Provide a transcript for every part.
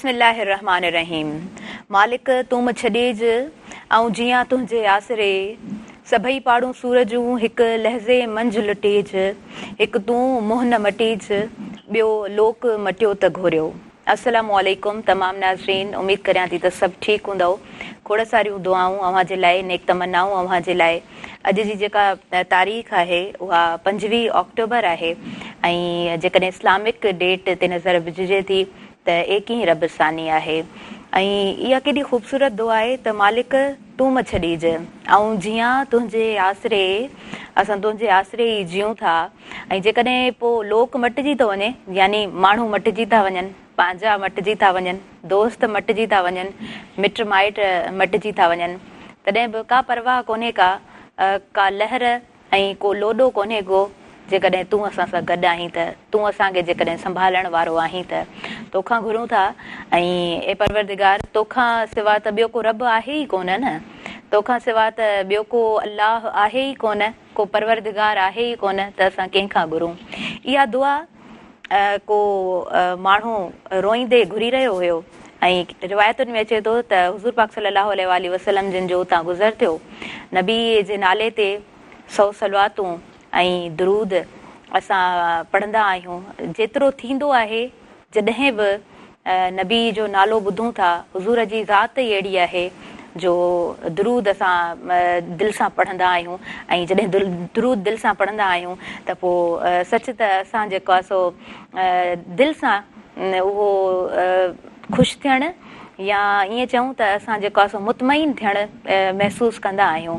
बिस्मिल्लाहिर्रहमानिर्रहीम। मालिक तूं छॾेज ऐं जियां तुंहिंजे आसरे सभई पाड़ूं सूरजूं हिकु लहज़े मंझि लुटेज, हिकु तूं मुंहुं न मटीज ॿियो लोक मटियो त घोरियो। अस्सलामु अलैकुम तमामु नाज़रीन, उमेद करियां थी त सभु ठीकु हूंदव। खोड़ सारियूं दुआऊं अव्हां जे लाइ, नेक तमन्नाऊं अव्हां जे लाइ। अॼु जी जेका तारीख़ आहे उहा 25 अक्टूबर आहे ऐं जेकॾहिं इस्लामिक डेट ते नज़र विझिजे थी त 21 रबिसानी आहे। ऐं इहा केॾी ख़ूबसूरत दुआ आहे त मालिक तूं छॾीज ऐं जियां तुंहिंजे आसरे, असां तुंहिंजे आसरे ई जियूं था। ऐं जेकॾहिं पोइ लोक मटिजी थो वञे, यानी माण्हू मटिजी था वञनि, पंहिंजा मटिजी था वञनि, दोस्त मटिजी था वञनि, मिट माइट मटिजी था वञनि, तॾहिं बि का परवाह कोन्हे का लहर ऐं को लोॾो कोन्हे को, जेकॾहिं तूं असां सां गॾु आहीं त, तूं असांखे जेकॾहिं संभालण वारो आहीं त तोखां घुरूं था। ऐं ए परवरदिगार, तोखां सिवा त ॿियो को रब आहे ई कोन न, तोखां सिवा त ॿियो को अलाह आहे ई कोन, को परवरदिगार आहे ई कोन, त असां कंहिंखां घुरूं। इहा दुआ को माण्हू रोईंदे घुरी रहियो हुयो ऐं रिवायतुनि में अचे थो त हुज़ूर पाक सल्लल्लाहु अलैहि वसल्लम जिन जो उतां गुज़र थियो, नबी जे नाले ते 100 सलवातूं ऐं दरूद असां पढ़ंदा आहियूं। जेतिरो थींदो आहे, जॾहिं बि नबी जो नालो ॿुधूं था, हुज़ूर जी ज़ात ई अहिड़ी आहे जो दरूद असां दिलि सां पढ़ंदा आहियूं। ऐं जॾहिं दरूद दिलि सां पढ़ंदा आहियूं त पोइ सच त असां जेको आहे सो दिलि सां उहो ख़ुशि थियणु, या ईअं चऊं त असां जेको आहे सो मुतमइन थियणु महसूसु कंदा आहियूं।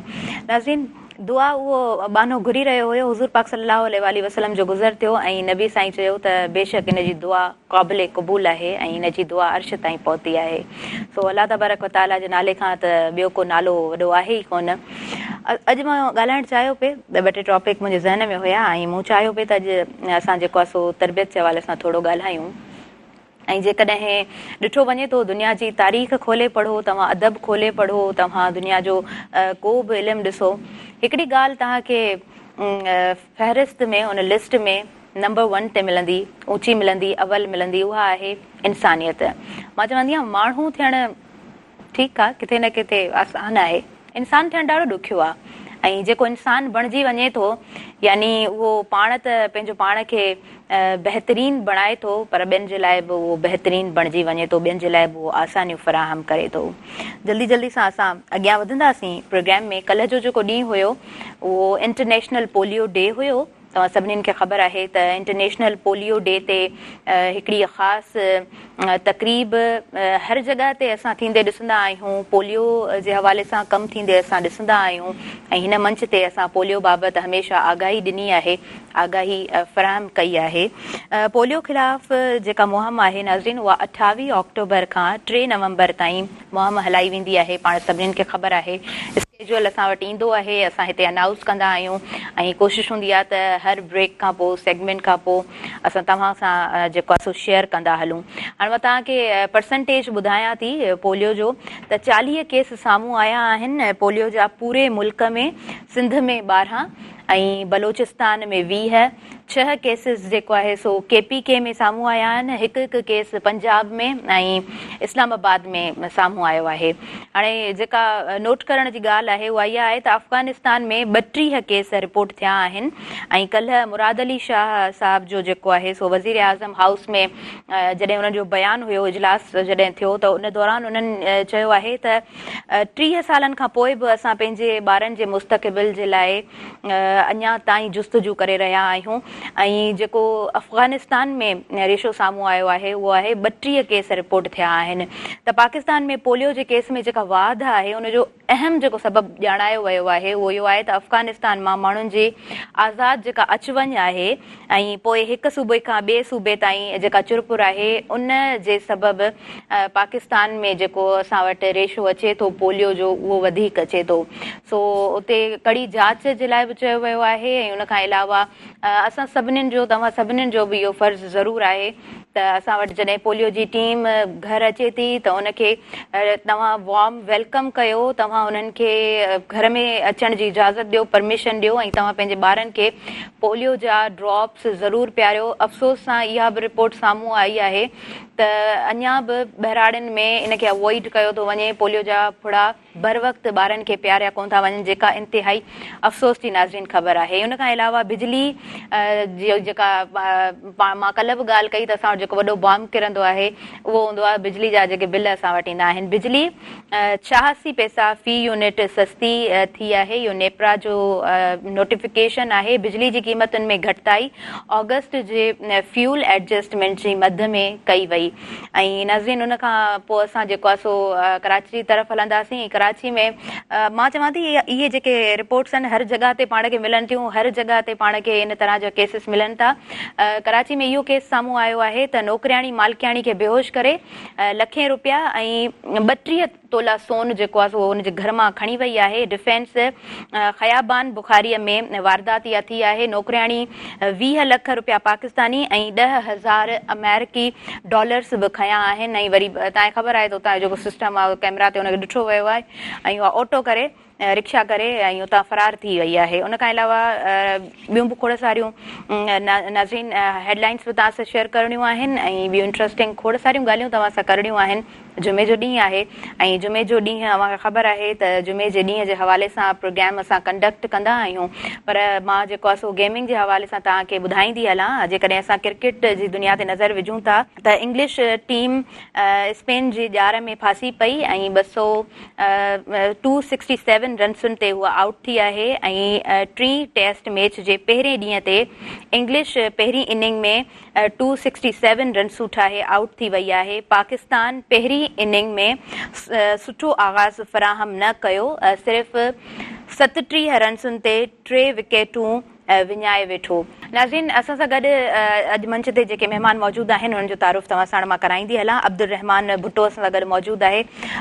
नाज़रीन, दुआ उहो बानो घुरी रहियो हुयो, हुज़ूर पाक सल्लल्लाहु अलैहि वसल्लम जो गुज़र थियो ऐं नबी साईं चयो त बेशक इन जी दुआ क़ाबिल क़बूल आहे ऐं इन जी दुआ अर्श ताईं पहुती आहे। सो अल्लाह तबारक व तआला जे नाले खां त ॿियो को नालो वॾो आहे ई कोन। अॼु मां ॻाल्हाइणु चाहियो पिए, ॿ टे टॉपिक मुंहिंजे ज़हन में हुया ऐं मूं चाहियो पिए त अॼु असां जेको आहे सो तरबियत जे हवाले सां थोरो ॻाल्हायूं। ऐं जेकॾहिं ॾिठो वञे थो, दुनिया जी तारीख़ खोले पढ़ो, तव्हां अदब खोले पढ़ो, तव्हां दुनिया जो को बि इल्मु ॾिसो, हिकिड़ी ॻाल्हि तव्हांखे फ़हरिस्त में, उन लिस्ट में नंबर 1 ते मिलंदी, ऊची मिलंदी, अवल मिलंदी, उहा आहे इंसानियत। मां चवंदी आहियां माण्हू थियणु ठीकु आहे, किथे न किथे आसान आहे, इंसान थियणु ॾाढो ॾुखियो आहे। ऐं जेको इंसान बणिजी वञे थो, यानी उहो पाण त पंहिंजो पाण खे बहितरीनु बणाए थो, पर ॿियनि जे लाइ बि उहो बहितरीनु बणिजी वञे थो, ॿियनि जे लाइ बि उहो आसानियूं फ़राहम करे थो। जल्दी जल्दी सां असां अॻियां वधंदासीं प्रोग्राम में। कल्ह जो जेको ॾींहुं हुयो उहो इंटरनेशनल पोलियो डे हुयो। तव्हां सभिनीनि खे ख़बर आहे त इंटरनेशनल पोलियो डे ते हिकिड़ी ख़ासि तक़रीब हर जॻह ते असां थींदे ॾिसंदा आहियूं, पोलियो जे हवाले सां कमु थींदे असां ॾिसंदा आहियूं। ऐं हिन मंच ते असां पोलियो बाबति हमेशह आगाही ॾिनी आहे, आगाही फ़राहम कई आहे। पोलियो ख़िलाफ़ जेका मुहिम आहे नाज़रीन, उहा 28 अक्टूबर खां 3 नवंबर ताईं मुहिम हलाई वेंदी आहे। पाण सभिनीनि खे ख़बर आहे, स्केड्यूल असां वटि ईंदो आहे, असां हिते अनाउंस कंदा आहियूं ऐं कोशिशि हूंदी आहे त हर ब्रेक खां पोइ, सेगमेंट खां पोइ असां तव्हां सां जेको आहे सो शेयर कंदा हलूं। हाणे मां तव्हांखे परसेंटेज ॿुधायां थी पोलियो जो, त 40 केस साम्हूं आया आहिनि पोलियो जा पूरे मुल्क में। सिंध में 12 ऐं बलोचिस्तान में 20, 6 केसिस जेको आहे सो KPK में साम्हूं आया आहिनि, हिकु केस पंजाब में ऐं इस्लामाबाद में साम्हूं आयो आहे। हाणे जेका नोट करण जी ॻाल्हि आहे उहा इहा आहे त अफ़गानिस्तान में 32 केस रिपोर्ट थिया आहिनि। ऐं कल्ह मुराद अली शाह साहब जो जेको आहे सो वज़ीर आज़म हाउस में जॾहिं उन्हनि जो बयानु हुयो, इजलास जॾहिं थियो, त उन दौरान उन्हनि चयो आहे त 30 सालनि खां पोइ बि असां पंहिंजे ॿारनि जे मुस्तक़बिल जे लाइ अञा ताईं जुस्तजू करे रहिया आहियूं। ऐं जेको अफ़गानिस्तान में रेशो साम्हूं आयो आहे उहो आहे 32 केस रिपोर्ट थिया आहिनि। त पाकिस्तान में पोलियो जे केस में जेका वाध आहे, उनजो अहम जेको सबबु ॼाणायो वियो आहे उहो इहो आहे त अफ़गानिस्तान मां माण्हुनि जी आज़ाद जेका अच वञु आहे ऐं पोइ हिकु सूबे खां ॿिए सूबे ताईं जेका चुरपुर आहे, उन जे सबबु पाकिस्तान में जेको असां वटि रेशो अचे थो पोलियो जो, उहो वधीक अचे थो। सो उते कड़ी जांच जे लाइ बि चयो वियो आहे। ऐं उनखां अलावा असां सभिनीनि जो, तव्हां सभिनीनि जो बि इहो फ़र्ज़ु ज़रूरु आहे त असां वटि जॾहिं पोलियो जी टीम घर अचे थी त उनखे तव्हां वॉर्म वेलकम कयो, तव्हां उन्हनि खे घर में अचण जी इजाज़त ॾियो, परमिशन ॾियो ऐं तव्हां पंहिंजे ॿारनि खे पोलियो जा ड्रॉप्स ज़रूरु पियारियो। अफ़सोस सां इहा बि रिपोर्ट साम्हूं आई आहे त अञा बि बहिराड़नि में इनखे अवॉइड कयो थो वञे, पोलियो जा फुड़ा बर वक़्तु ॿारनि खे पियारिया कोन था वञनि, जेका इंतिहाई अफ़सोस जी नाज़रीन ख़बर आहे। उन खां अलावा बिजली जेका मां कल्ह बि ॻाल्हि कई त असां वटि जेको वॾो बॉम्ब किरंदो आहे उहो हूंदो आहे बिजली जा जेके बिल असां वटि ईंदा आहिनि। बिजली 86 पैसा फ़ी यूनिट सस्ती थी आहे। इहो नेपरा जो नोटिफिकेशन आहे। बिजली जी क़ीमतुनि में घटिताई ऑगस्ट जे फ्यूल एडजस्टमेंट जी मद में कई वई। ऐं नाज़रीन उन खां पोइ असां जेको आहे सो कराची जी तरफ़ हलंदासीं। कराची में मां चवां थी इहे जेके रिपोर्ट्स आहिनि हर जॻह ते पाण खे मिलनि थियूं, हर जॻह ते पाण खे इन तरह जा केसिस मिलनि था। कराची में इहो केस साम्हूं आयो आहे त नौकरियाणी मालिकियाणी खे बेहोश करे लखें रुपया ऐं 32 तोला सोन जेको आहे सो हुनजे घर मां खणी वई आहे। डिफेंस खयाबान बुखारीअ में वारदात इहा थी आहे। नौकरियाणी 20 लख रुपया पाकिस्तानी ऐं 10,000 अमेरिकी डॉलर्स बि खया आहिनि। ऐं वरी तव्हांखे ख़बर आहे त उतां जेको सिस्टम आहे कैमरा ते हुनखे ॾिठो वियो आहे ऐं उहा ऑटो करे रिक्शा करे ऐं उतां फ़रार थी वई आहे। उन खां अलावा ॿियूं बि खोड़ सारियूं नाज़रीन हेडलाइंस बि तव्हां सां शेयर करणियूं आहिनि ऐं ॿियूं इंट्रस्टिंग खोड़ सारियूं ॻाल्हियूं तव्हां सां करणियूं आहिनि। जुमे जो ॾींहुं आहे ऐं जुमे जो ॾींहुं तव्हांखे ख़बर आहे त जुमे जे ॾींहं जे हवाले सां प्रोग्राम असां कंडक्ट कंदा आहियूं, पर मां जेको आहे सो गेमिंग जे हवाले सां तव्हांखे ॿुधाईंदी हलां। जेकॾहिं असां क्रिकेट जी दुनिया ते नज़र विझूं था त इंग्लिश टीम स्पेन जी ॼार में फासी पई ऐं 267 रन्सुनि ते उहा आउट थी आहे। ऐं टीं टेस्ट मैच जे पहिरें ॾींहं ते इंग्लिश पहिरीं इनिंग में 267 रन्सूं ठाहे आउट थी वई आहे। पाकिस्तान पहिरीं इनिंग में सुठो आगाज़ फ़राहम न कयो, सिर्फ़ 37 रन्सुनि ते 3 विकेटूं विञाए वेठो। नाज़रीन असां सां गॾु अॼु मंच ते जेके महिमान मौजूदु आहिनि उन्हनि जो तारुफ़ तव्हां सां मां कराईंदी हलां। अब्दुल रहमान भुट्टो असां सां गॾु मौजूदु आहे।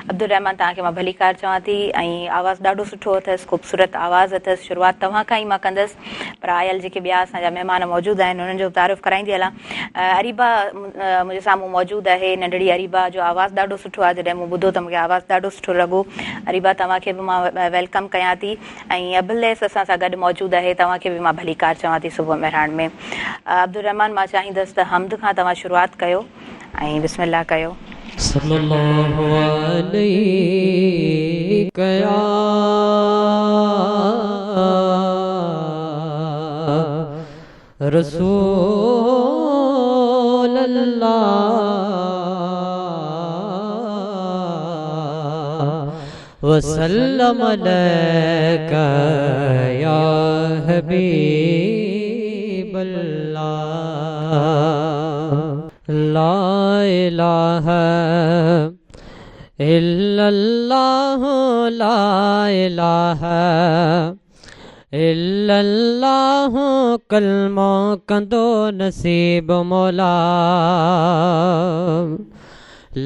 अब्दुल रहमान तव्हांखे मां भली कार चवां थी ऐं आवाज़ु ॾाढो सुठो अथसि, ख़ूबसूरत आवाज़ु अथसि। शुरूआति तव्हां खां ई मां कंदसि, पर आयल जेके ॿिया असांजा महिमान मौजूदु आहिनि उन्हनि जो तारुफ़ कराईंदी हलां। अरीबा मुंहिंजे साम्हूं मौजूदु आहे। नंढड़ी अरीबा जो आवाज़ु ॾाढो सुठो आहे। जॾहिं मूं ॿुधो त मूंखे आवाज़ु ॾाढो सुठो लॻो। अरीबा तव्हांखे बि मां वेलकम कयां थी। ऐं अबुलेस असां सां गॾु मौजूदु आहे, तव्हांखे बि मां भली कार चवां थी सुबुह मेहरान में। अब्दुल रहमान मां चाहींदसि त हमद खां तव्हां शुरूआति कयो ऐं बिस्मिल्लाह कयो। सल्लल्लाहु अलैहि कया रसूल अल्लाह वसल्लम अलैका या हबीब अल्लाह। ला इलाहा इल्लल्लाह ला इलाहा इल्लल्लाह कलमो कंदो नसीब मौला।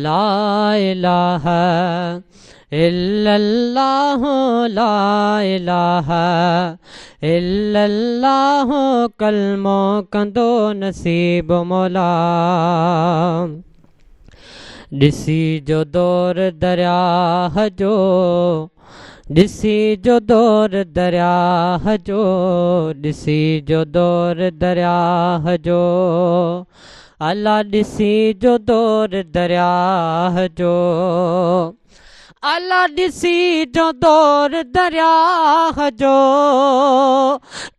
ला इलाहा इल्लल्लाह ला इलाहा इल्लल्लाह कलमो कंदो नसीब मौला। ॾिसी जो दौर दरियाह जो, ॾिसी जो दौर दरियाह जो, ॾिसी जो दौर दरियाह जो, अला ॾिसी जो दौर दरियाह जो, अला ॾिसी जो दौर दरियाह जो,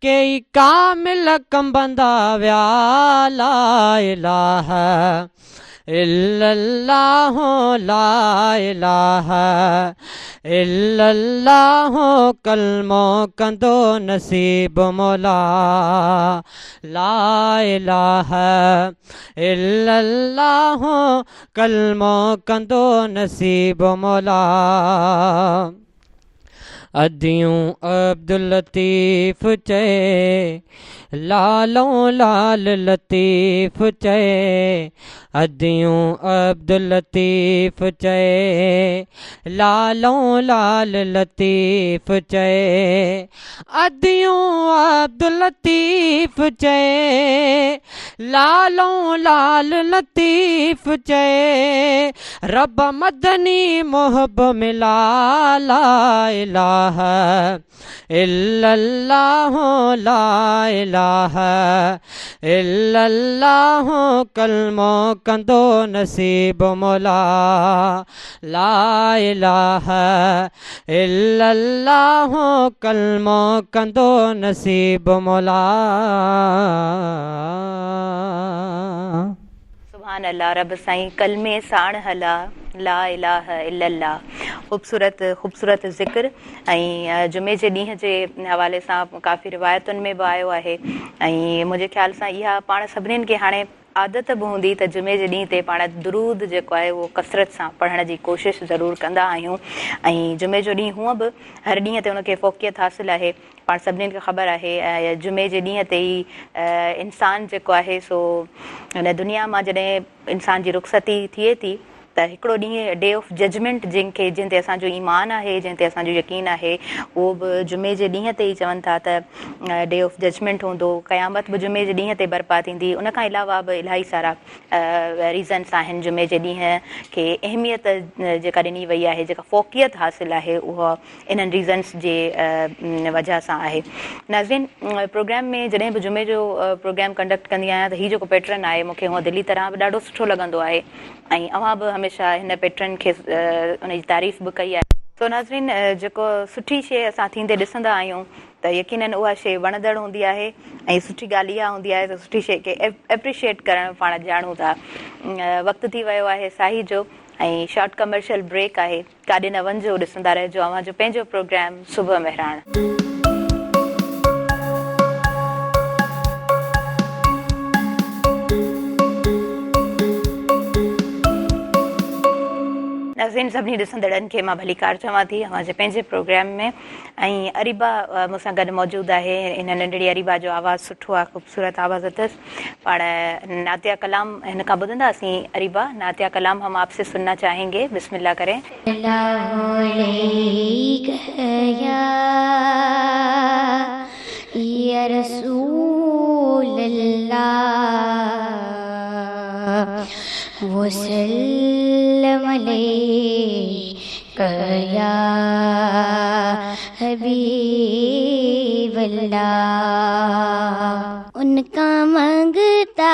कई कामिल कंबंदा विया। ला इलाहा इल्लल्लाह ला इलाहा इल्लल्लाह कलमो कंदो नसीब मौला। ला इलाहा इल्लल्लाह कलमो कंदो नसीब मौला। अदियूं अब्दुल लतीफ़ चए, लालों लाल लतीफ़ चए, अदियूं अब्दुल लतीफ़ चए, लालों लाल लतीफ़ चए, अदियूं अब्दुल लतीफ़ चए, लालों लाल लतीफ़ चए, रब मदनी मोहब मिला, ला इलाहा इल्लल्लाह, ला इलाहा इल्लल्लाह, कलमो कंदो नसीब मौला, ला इलाहा इल्लल्लाह, कलमो कंदो नसीब मौला। सुभान अल्लाह। रब साईं कलमे साण हला, ला इलाहा इल्लल्लाह। ख़ूबसूरत ज़िक्र ऐं जुमे जे ॾींहं जे हवाले सां काफ़ी रिवायतुनि में बि आयो आहे ऐं मुंहिंजे ख़्याल सां इहा पाण सभिनीनि खे हाणे आदत बि हूंदी त जुमे जे ॾींहं ते पाण दुरूद जेको आहे उहो कसरत सां पढ़ण जी कोशिशि ज़रूरु कंदा आहियूं ऐं जुमे जो ॾींहुं हूअं बि हर ॾींहं ते उनखे फ़ौक़ियत हासिलु आहे। पाण सभिनीनि खे ख़बर आहे जुमे जे ॾींहं ते ई इंसानु जेको आहे सो हिन दुनिया मां जॾहिं इंसान जी रुख़सती थिए थी त हिकिड़ो ॾींहुं डे ऑफ जजमेंट जिन ते असांजो ईमान आहे, जिन ते असांजो यकीन आहे, उहो बि जुमे जे ॾींहं ते ई चवनि था त डे ऑफ जजमेंट हूंदो, क़यामत बि जुमे जे ॾींहं ते बर्पा थींदी। उनखां अलावा बि इलाही सारा रीज़न्स आहिनि जुमे जे ॾींहं खे अहमियत जेका ॾिनी वई आहे, जेका फ़ौक़ियत हासिलु आहे, उहा इन्हनि रीज़न्स जे वजह सां आहे। नाज़रीन, प्रोग्राम में जॾहिं बि जुमे जो प्रोग्राम कंडक्ट कंदी आहियां त हीअ जेको पैटर्न आहे मूंखे हूअं दिली तरह बि ॾाढो सुठो लॻंदो आहे ऐं अवां बि हमेशह हिन पैटर्न खे उनजी तारीफ़ बि कई आहे। सो नाज़रीन, जेको सुठी शइ असां थींदे ॾिसंदा आहियूं त यकीनन उहा शइ वणंदड़ हूंदी आहे ऐं सुठी ॻाल्हि इहा हूंदी आहे त सुठी शइ खे एप्रिशिएट करणु पाण ॼाणूं था। वक़्तु थी वियो आहे साही जो ऐं शॉर्ट कमर्शियल ब्रेक आहे। काॾे न वञिजो, ॾिसंदा रहिजो अवां जो पंहिंजो प्रोग्राम सुबुह महिराण। नाज़रीन, सभिनी ॾिसंदड़नि खे मां भलीकार चवां थी अवां जे पंहिंजे प्रोग्राम में ऐं अरीबा मूंसां गॾु मौजूदु आहे। इन नंढड़ी अरीबा जो आवाज़ु सुठो आहे, ख़ूबसूरत आवाज़ अथसि। पाण नातिया कलाम हिन खां ॿुधंदासीं। अरीबा, नातिया कलाम हम आपसे सुनना चाहेंगे, बिस्मिल्लाह करें। या रसूल अल्लाह वसल्लम अलैका या हबीब अल्लाह। उनका मंगता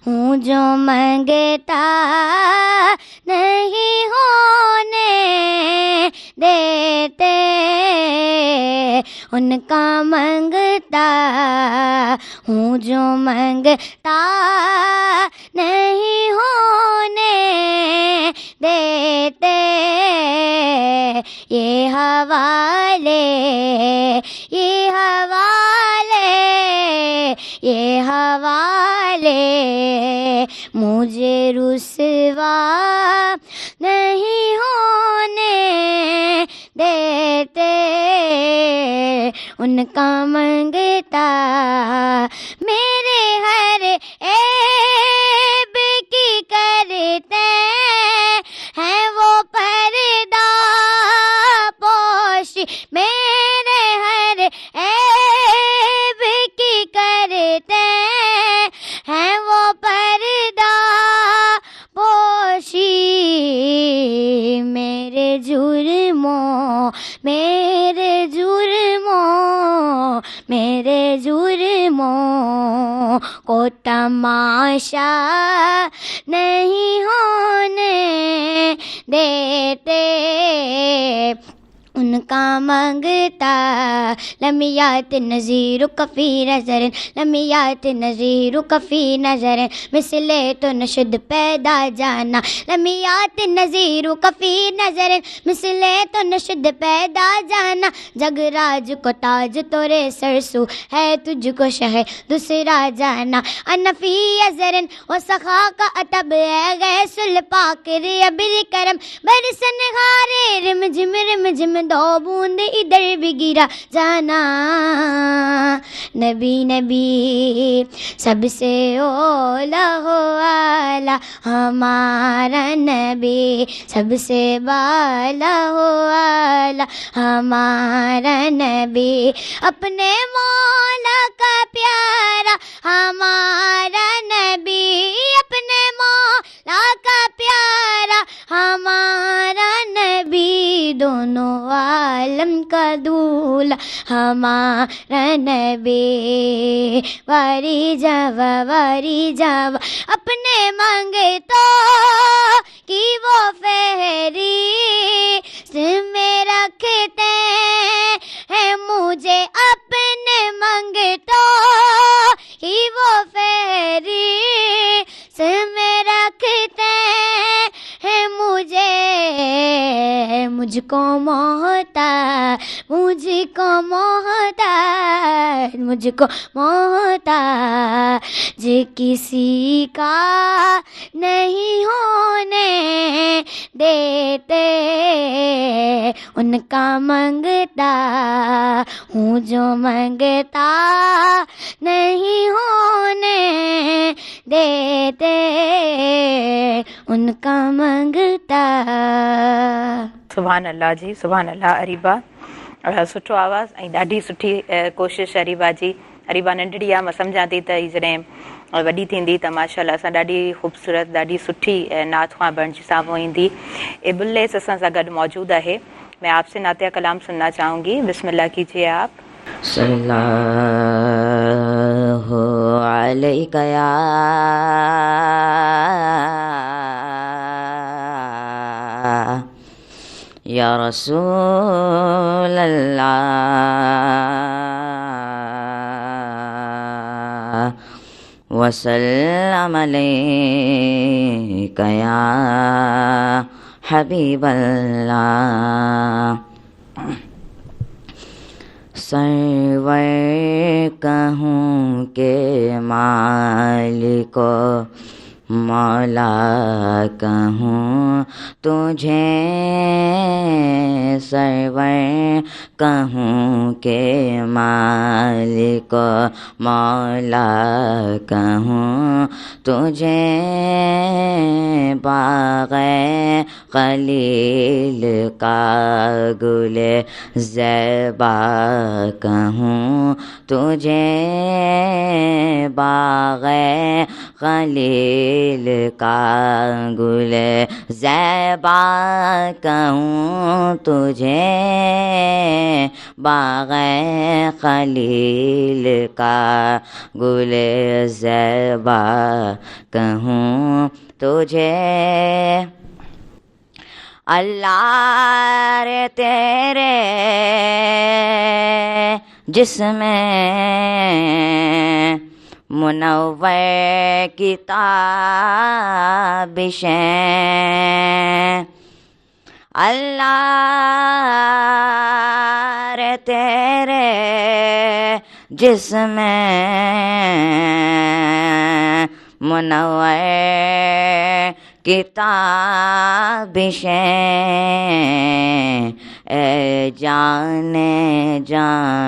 हूँ जो मंगता नहीं होने देते, उनका मंगता हूँ जो मंगता नहीं होने देते। ये हवाले मुझे रुसवा नहीं होने देते। उनका मंगता मेरे हर ऐब की करते हैं वो पर्दा पोश, मेरे हर ऐब की करते हैं वो पर्दा पोशी। मेरे जुर्मों को तमाशा नहीं होने देते। उनका मंगता लमियात नज़ीर कफ़ी नज़र, लमियात नज़ीर कफ़ी नज़र, मिसले तो नशद पैदा जाना। लमियात नज़ीर कफ़ी नज़र, मिसले तो नशद पैदा जाना। जगराज को ताज तोरे सरसू है, तुझको शह दूसरा जाना। अनफी अज़रन व सखा का अतब है गैसुल पाकिर अबिर करम, बरसन हारे रिम झिम दो बूंद इधर भी गिरा जाना। नबी नबी सबसे ओला हो आला हमारा नबी, सबसे बाला हो आला हमारा नबी। अपने मौला का प्यारा हमारा नबी, अपने मौला का प्यारा हमारा नबी। दोनों आलम का दूल्हा हमारा नबी। वारी जावा अपने मांगे तो कि वो फहरिस्त में रखते हैं मुझे, अपने मांगे तो कि वो फहरिस्त में रखते हैं मुझे। मुझको मोहताज मुझको मोहताज किसी का नहीं होने देते। उनका मंगता हूँ जो मंगता नहीं होने देते, उनका मंगता। सुभान अल्लाह जी, सुभान अल्लाह। अरीबा सुठो आवाज़ु ऐं ॾाढी सुठी कोशिशि अरीबा जी। अरीबा नंढड़ी आहे, मां सम्झां थी त हीअ जॾहिं वॾी थींदी त माशाअल्लाह सां ॾाढी ख़ूबसूरत, ॾाढी सुठी नात ख़्वां बणिजी साम्हूं ईंदी। इबुल्लेस असां सां गॾु मौजूदु आहे। मैं आपसे नातिया कलाम सुनना चाहूँगी। बिस्मिल्लाह कीजिए आप। सल्लल्लाहु अलैका या रसूल अल्लाह वसल्लम अलैका या हबीब अल्लाह। सरवर कहूँ के मालिक मौला कहूँ तुझे, सरवर कहूँ के मालिक मौला कहूँ तुझे। बाग़े खलील का गुले ज़ैबा कहूँ तुझे, बाग़े खलील का गुले ज़ैबा कहूँ तुझे, बाग़े खलील का गुले ज़ैबा कहूँ तुझे। अल्लाह रे तेरे जिसमें मुनव्वर किताबिशें, अल्लाह रे तेरे जिसमें मुनव्वर किताबिशें। ए जाने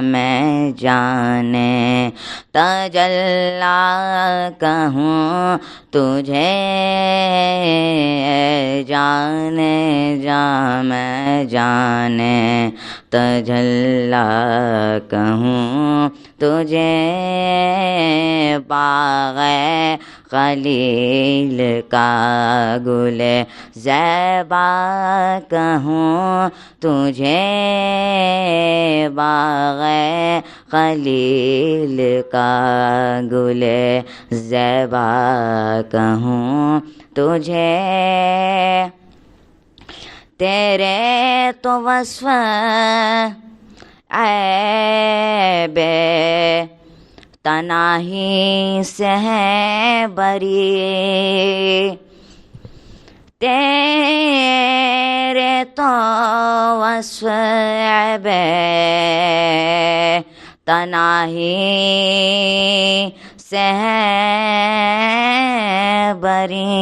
मैं जाने तजल्ला कहूँ तुझे, जाने मैं जाने तजल्ला कहूँ तुझे। बाग़े खलील का गुले ज़ैबा कहूँ तुझे, बाग़े खलील का गुले ज़ैबा कहूँ तुझे। तेरे तो वस्फ़ ऐबे तनाही से है बरी, तेरे तो वस्फ़ ऐबे तनाही से है बरी।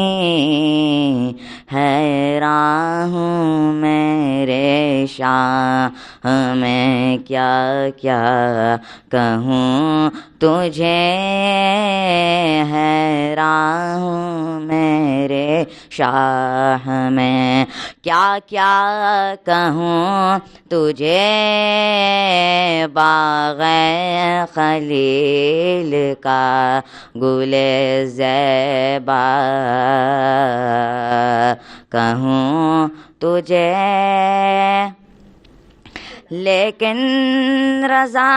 हैरान हूँ मैं میرے شاہ میں کیا کیا کہوں تجھے، حیران ہوں میرے شاہ میں کیا کیا کہوں تجھے، باغ خلیل کا گل زیبا کہوں تجھے، لیکن رضا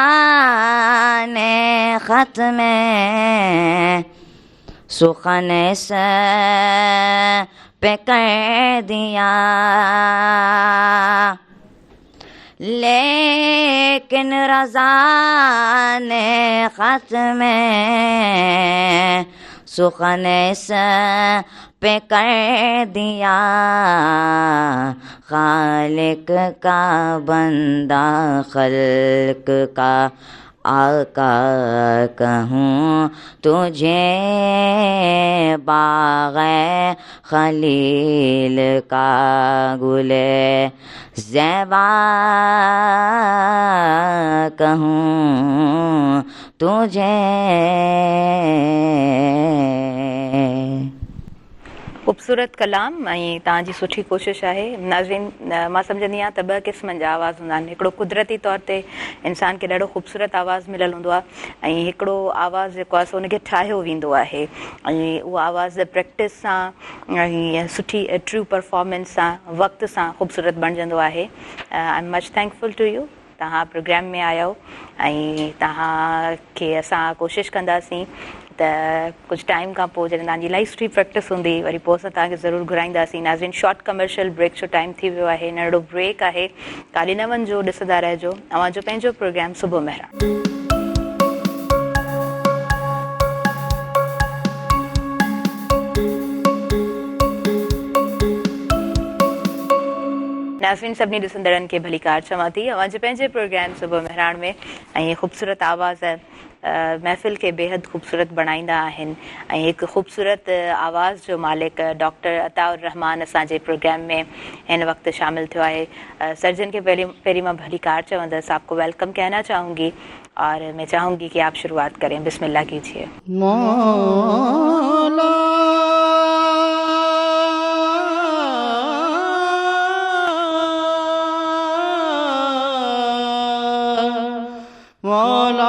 نے خط میں سخن اس پہ کر دیا، لیکن رضا نے خط میں سخن اس پہ کر دیا، خالق کا بندہ خلق کا آقا کہوں تجھے، باغ خلیل کا گل زیبا کہوں تجھے۔ ख़ूबसूरत कलाम ऐं तव्हांजी सुठी कोशिशि आहे। नाज़रीन, मां सम्झंदी आहियां त ॿ क़िस्मनि जा आवाज़ हूंदा आहिनि। हिकिड़ो कुदरती तौर ते इंसान खे ॾाढो ख़ूबसूरत आवाज़ मिलियलु हूंदो आहे, ऐं हिकिड़ो आवाज़ जेको आहे सो उनखे ठाहियो वेंदो आहे, ऐं उहा आवाज़ प्रैक्टिस सां ऐं सुठी ट्रू परफॉर्मेंस सां वक़्त सां ख़ूबसूरत बणिजंदो आहे। I am much thankful to you, तव्हां प्रोग्राम में आया आहियो, ऐं तव्हांखे असां कोशिशि कंदासीं त कुझु टाइम खां पोइ जॾहिं तव्हांजी इलाही सुठी प्रैक्टिस हूंदी वरी पोइ असां तव्हांखे ज़रूरु घुराईंदासीं। नाज़रीन, शॉर्ट कमर्शियल ब्रेक जो टाइम थी वियो आहे, नंढड़ो ब्रेक आहे, काॾे न वञिजो, ॾिसंदा रहिजो अवांजो पंहिंजो प्रोग्राम सुबुह मेहरान। नाज़रीन, सभिनी ॾिसंदड़नि खे भली कार चवां थी अवांजे पंहिंजे प्रोग्राम सुबुह मेहरान में, ऐं ख़ूबसूरत आवाज़ महफ़िल खे बेहद ख़ूबसूरत बणाईंदा आहिनि, ऐं हिकु ख़ूबसूरत आवाज़ जो मालिक डॉक्टर अताउर रहमान असांजे प्रोग्राम में हिन वक़्तु शामिल थियो आहे। सर्जन खे पहिरीं मां भली कार चवंदसि, आपको वेलकम कहना चाहूँगी और मैं चाहूँगी कि आप शुरुआत करें, बिस्मिल्लाह कीजिए। मौला मौला मौला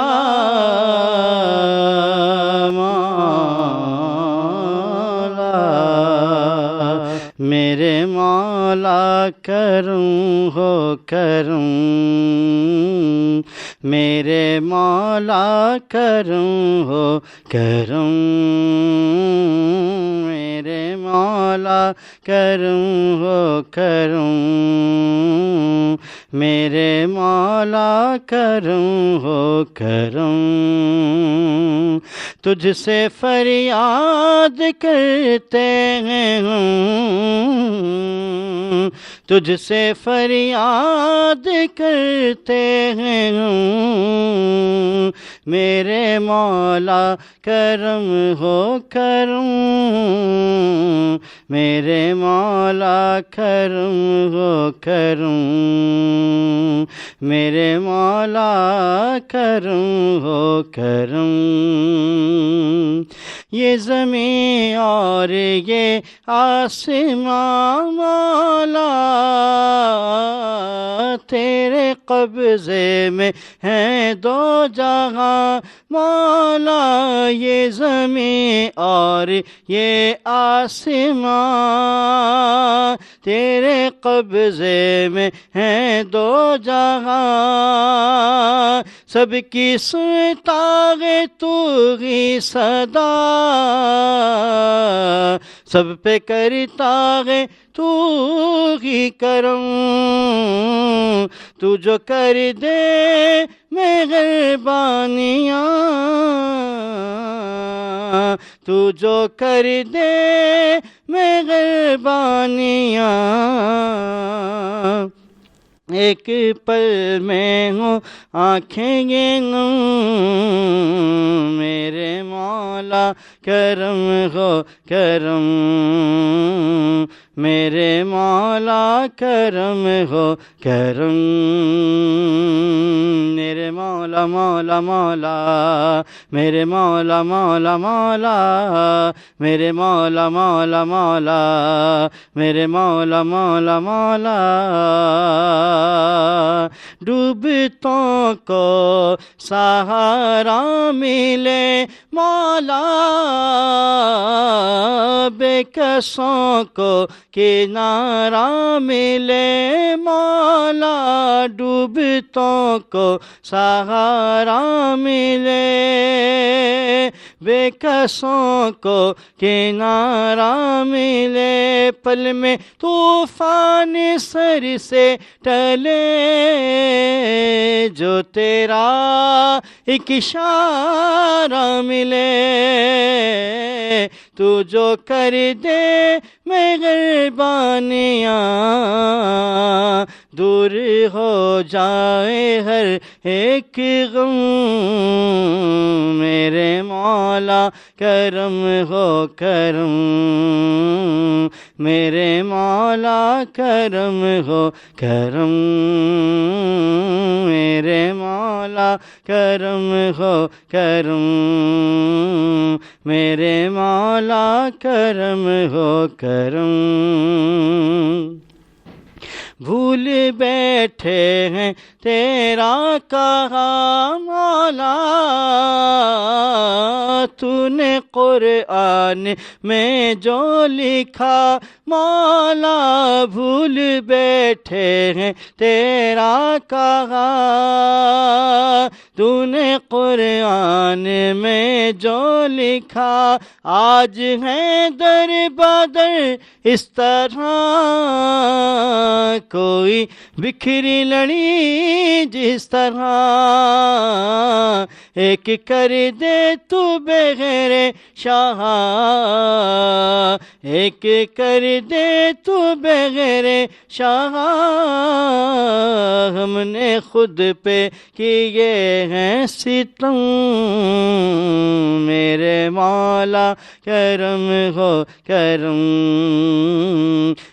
मेरे मौला करूं हो करूं, मेरे मौला करूं हो करूं, मेरे मौला करूं हो करूं, मेरे मौला करूं हो करूं, तुझसे फरियाद करते हैं हम, तुझसे फरियाद करते हैं हम, मेरे मौला करम हो करम, मेरे मौला करम हो करम, मेरे मौला करम हो करम। ये ज़मीं और ये आसमां मौला तेरे कब्ज़े में हैं दो जहां मौला, ये ज़मीं और ये आसमां तेरे कब्ज़े में हैं दो जहां, सबकी सुनता है तू ही सदा, सब पे करता है तू ही करम, तू जो कर दे मेहरबानियाँ, तू जो कर दे मेहरबानियाँ, एक पल में हो आँखें ये नम, मेरे मौला करम हो करम, میرے مولا کرم ہو کرم میرے مولا مولا مولا میرے مولا مولا مولا میرے مولا مولا مولا میرے مولا مولا مولا ڈوبتوں کو سہارا ملے مولا بے کسوں کو کنارہ ملے مولا ڈوبتوں کو سہارا ملے بے کسوں کو کنارہ ملے پل میں طوفان سر سے ٹلے جو تیرا ایک اشارہ ملے تو جو کر دے مہربانیاں دور ہو جائے ہر ایک غم میرے مولا کرم ہو کرم میرے مولا کرم ہو کرم میرے مولا کرم ہو کرم میرے مولا کرم ہو کرم بھول بیٹھے ہیں تیرا کہا مولا تو نے قرآن میں جو لکھا مولا بھول بیٹھے ہیں تیرا کہا تو نے قرآن میں جو لکھا آج ہے در بدر اس طرح کوئی بکھری لڑی جس طرح ایک کر دے تو بغیر شاہ ایک کر دے تو بغیر شاہ ہم نے خود پہ کیے ہیں ستم میرے مولا کرم ہو کرم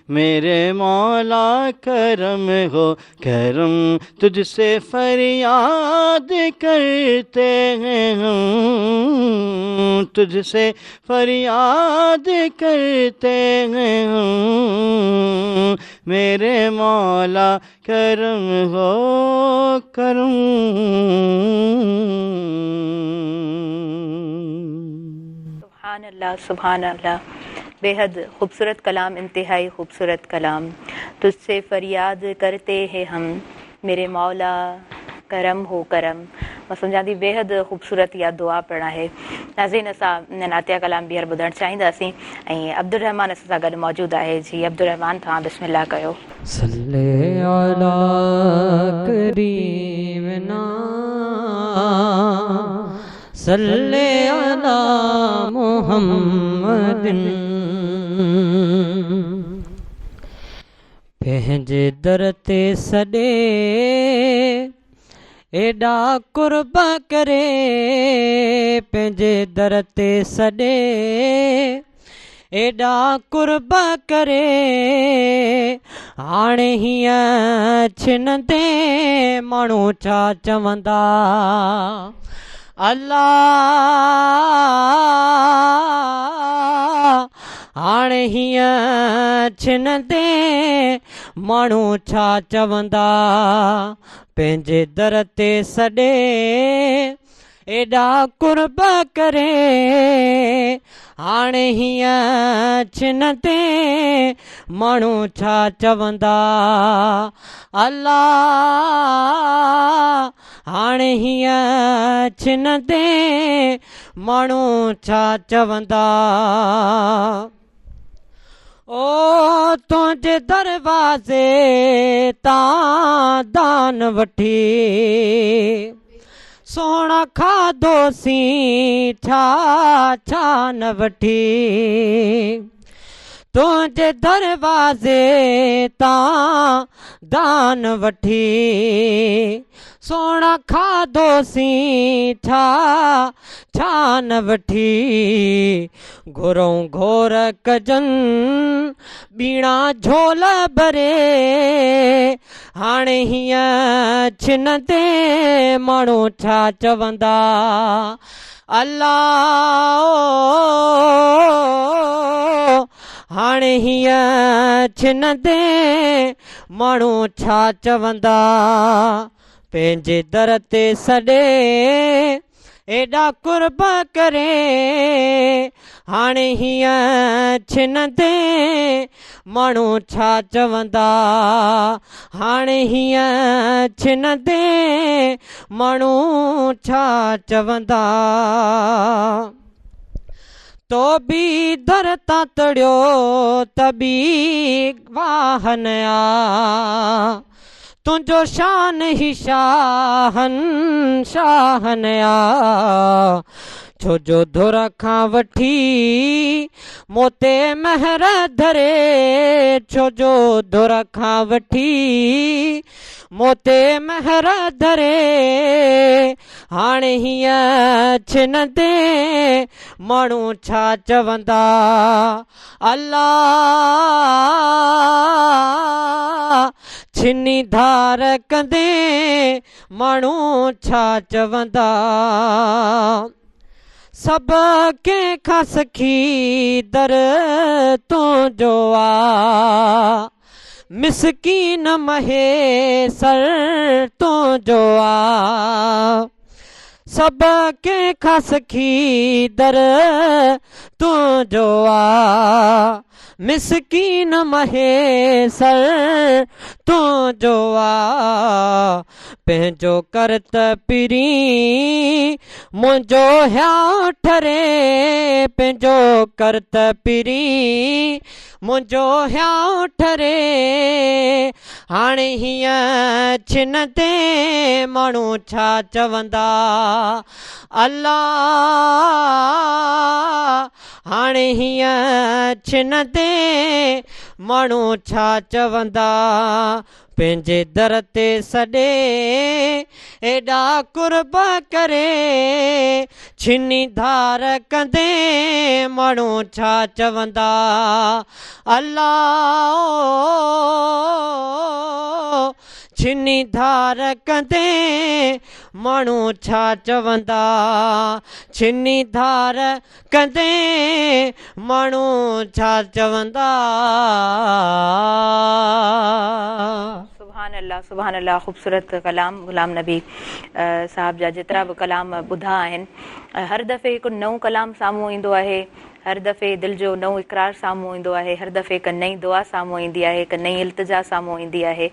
میرے مولا کرم ہو کرم تجھ سے فریاد کرتے ہیں ہم تجھ سے فریاد کرتے ہیں ہم میرے مولا کرم ہو کرم سبحان اللہ سبحان اللہ بے حد خوبصورت کلام انتہائی خوبصورت کلام تجھ سے فریاد کرتے ہیں ہم میرے مولا کرم ہو کرم मां सम्झां थी बेहद ख़ूबसूरत इहा दुआ पिणु आहे नाज़रीन असां नातिया कलाम ॿीहर ॿुधणु चाहींदासीं ऐं अब्दुल रहमान असां सां गॾु मौजूदु आहे जी अब्दुल रहमान तव्हां बिस्मिल्लाह कयो सल्ले अला करीमना सल्ले अला मुहम्मदिन पंहिंजे दर ते सॾे एॾा कुर्बा करे पंहिंजे दर ते सॾे एॾा कुर्बा करे हाणे हीअं छिनंदे माण्हू छा चवंदा अल्लाह हाणे हीअं छिनंदे माण्हू छा चवंदा पंहिंजे दर ते सॾे एॾा कुर्बा करे हाणे हीअं छिनंदे माण्हू छा चवंदा अल्लाह हाणे हीअं छिनंदे माण्हू छा चवंदा ओ तुंहिंजे दरवाज़े तां दान वठी सोना खाधोसीं छा छा न वठी तुंहिंजे दरवाज़े तां दान वठी सोना खाधोसीं छा छा न वठी घोरऊं घोर कजनि बीणा झोल भरे हाणे हीअं छिन ते माण्हू छा चवंदा अल्लाह हाणे हीअं छिन ते माण्हू छा चवंदा पंहिंजे दर ते सॾे एॾा कुर्ब करे हाणे हीअं छिन ते माण्हू छा चवंदा हाणे हीअं छिन ते माण्हू छा चवंदा तो बि दर तां तड़ियो त बि वाहन आ तुंहिंजो शान ही शाहन शाहन आ छो जो धुर खां वठी मोते महर धरे छो जो धुर खां वठी मोते महर धरे हाणे हीअं छिन ते माण्हू छा चवंदा अल्लाह छिनी धार कंदे माण्हू छा चवंदा सब कंहिंखां सखी दर तुंहिंजो आ मिसकीन महे सर तुंहिंजो आ सब कंहिंखां सखी दर तुंहिंजो आ मिसकीन महे सर तुंहिंजो आ पंहिंजो करत पिरी मुंहिंजो ह्यां ठरे पंहिंजो करत पिरी मुंहिंजो ह्यां ठरे हाणे हीअं छिन ते माण्हू छा चवंदा अल्लाह हाणे हीअं छिन ते माण्हू छा चवंदा पंहिंजे दर ते सॾे एॾा कुर्ब करे छिनी धार कंदे माण्हू छा चवंदा अल्लाह छिनी धार कंदे माण्हू छा चवंदा छिनी धार कंदे माण्हू छा चवंदा सुभान अल्लाह ख़ूबसूरत कलाम गुलाम नबी साहब जा जेतिरा बि कलाम ॿुधा आहिनि हर दफ़े हिकु नओं कलाम साम्हूं ईंदो आहे हर दफ़े दिलि जो नओं इक़रार साम्हूं ईंदो आहे हर दफ़े हिकु नई दुआ साम्हूं ईंदी आहे हिकु नई इल्तिजा साम्हूं ईंदी आहे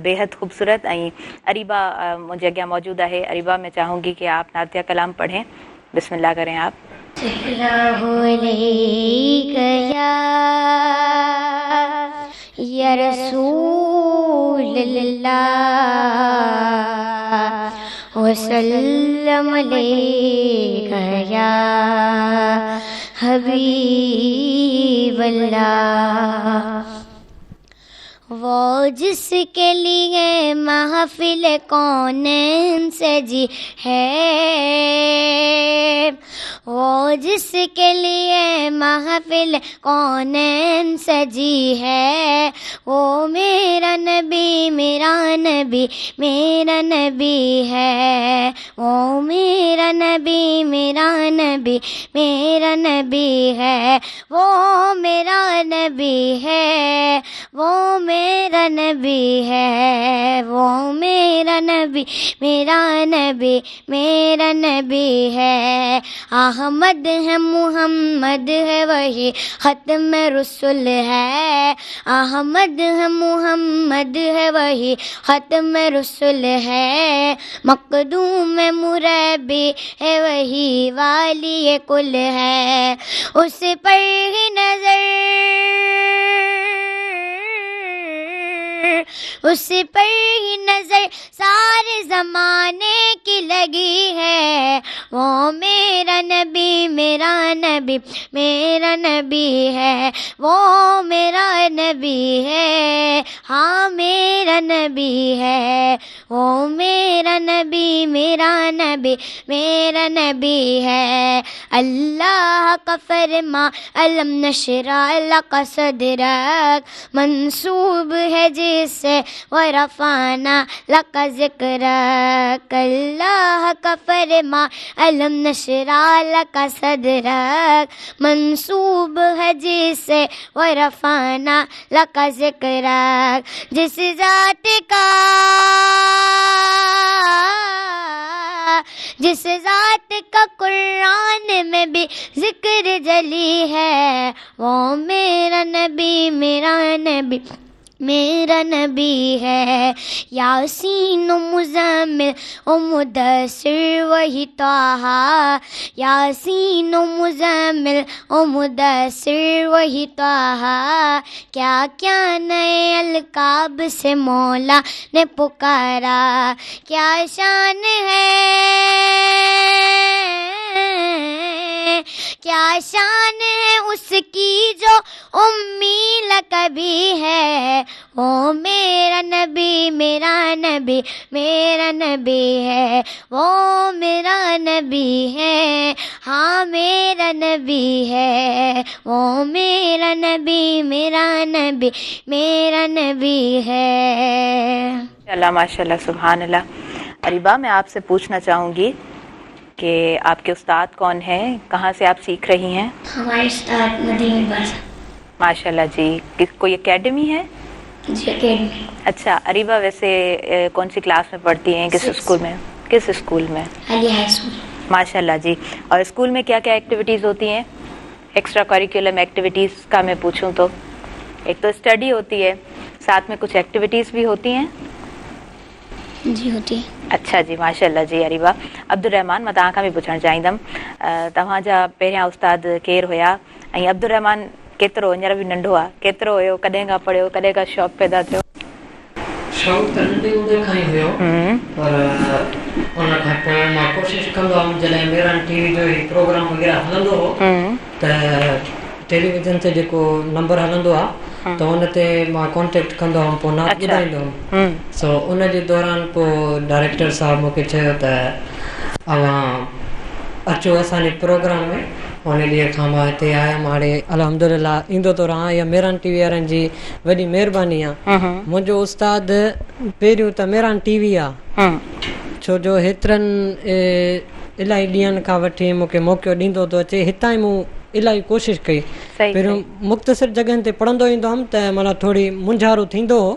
बेहद ख़ूबसूरत ऐं अरीबा मुझे अॻियां मौजूद है अरीबा मैं चाहूँगी कि आप नातिया कलाम पढ़ें बिस्मिल्लाह करें आप या रसूल अल्लाह वसल्लम अलैका या हबीब अल्लाह वो जिसके लिए महफिल कौनैन सजी है वो जिसके लिए महफिल कौनैन सजी है वो मेरा नबी मेरा नबी मेरा नबी है वो मेरा नबी मेरा नबी मेरा नबी है वो मेरा नबी है वो मेरा नबी है वो मेरा नबी मेरा नबी मेरा नबी है अहमद है मुहम्मद है वही ख़त्म रसूल है अहमद है मुहम्मद है वही ख़त्म रसूल है मक़दूम मुरब्बी है वही वाली कुल है उस पर ही नजर उस पर ही नजर सारे जमाने की लगी है वो मेरा नबी मेरा नबी मेरा नबी है वो मेरा नबी है हाँ मेरा मेरा नबी है, वो मेरा नबी मेरा नबी मेरा नबी है। अल्लाह का फरमा अलम नशरा लका सदरक मंसूब है जिससे व रफाना लका ज़िक्रक। अल्लाह का फरमा अलम नशरा लका सदरक मंसूब है जिससे व रफाना लका ज़िक्रक। जिस ज़ात का कुरान में भी जिक्र जली है, वो मेरा नबी मेरा नबी मेरा नबी है। यासीन ओ मुज़म्मिल ओ मुदस्सिर वही ताहा, यासीन ओ मुज़म्मिल ओ मुदस्सिर वही ताहा। क्या क्या नए अलकाब से मौला ने पुकारा, क्या शान है क्या शान है उसकी जो उम्मी लक़बी है। वो मेरा नबी मेरा नबी मेरा नबी है, वो मेरा नबी है, हाँ मेरा नबी है, वो मेरा नबी मेरा नबी मेरा नबी है। अल्लाह माशाल्लाह सुभान अल्लाह। अरीबा, मैं आपसे पूछना चाहूँगी कि आपके उस्ताद कौन हैं, कहाँ से आप सीख रही हैं? हमारे उस्ताद मदीनी बाज़। माशाल्लाह जी। कोई एकेडमी है? जी एकेडमी। अच्छा अरीबा, वैसे कौन सी क्लास में पढ़ती हैं, किस स्कूल में? किस स्कूल में? Ali high school. माशाल्लाह जी। और स्कूल में क्या क्या एक्टिविटीज़ होती हैं? एक्स्ट्रा करिकुलम एक्टिविटीज़ का मैं पूछूं तो एक तो स्टडी होती है, साथ में कुछ एक्टिविटीज़ भी होती हैं? जी होती है। अच्छा जी, माशाल्लाह जी। अरीबा, अब्दुल रहमान, मां तव्हां खां बि पुछणु चाहींदमि, तव्हांजा पहिरियां उस्ताद केरु हुया ऐं अब्दुल रहमान केतिरो, हींअर बि नंढो आहे, केतिरो हुयो, कॾहिं खां पढ़ियो, कॾहिं खां शौक़ु पैदा थियो? शौक़ु त नंढे हूंदे खां ई हुयो, पर उन खां पोइ मां कोशिशि कंदो हुअमि जॾहिं मेरन टीवी जो ई प्रोग्राम वग़ैरह हलंदो हो त टेलीविज़न ते जेको नंबर हलंदो आहे त उन ते मां कॉन्टेक्ट कंदो हुअमि, पोइ नात ॿुधाईंदो हुअमि। सो उन जे दौरान पोइ डायरेक्टर साहब मूंखे चयो त अवां अचो असांजे प्रोग्राम में। उन ॾींहं खां मां हिते आयुमि, हाणे अल्हम्दुलिल्लाह ईंदो थो रहां। इहा मेरन टीवी वारनि जी वॾी महिरबानी आहे। मुंहिंजो उस्ताद पहिरियों त मेरन टीवी आहे, छो जो हेतिरनि इलाही ॾींहंनि खां वठी मूंखे मौक़ो ॾींदो थो अचे। हितां ई मूं इलाही कोशिशि कई। पहिरियों मुख़्तसिर जॻहियुनि ते पढ़ंदो ईंदो हुअमि त माना थोरी मुंझारो थींदो हो,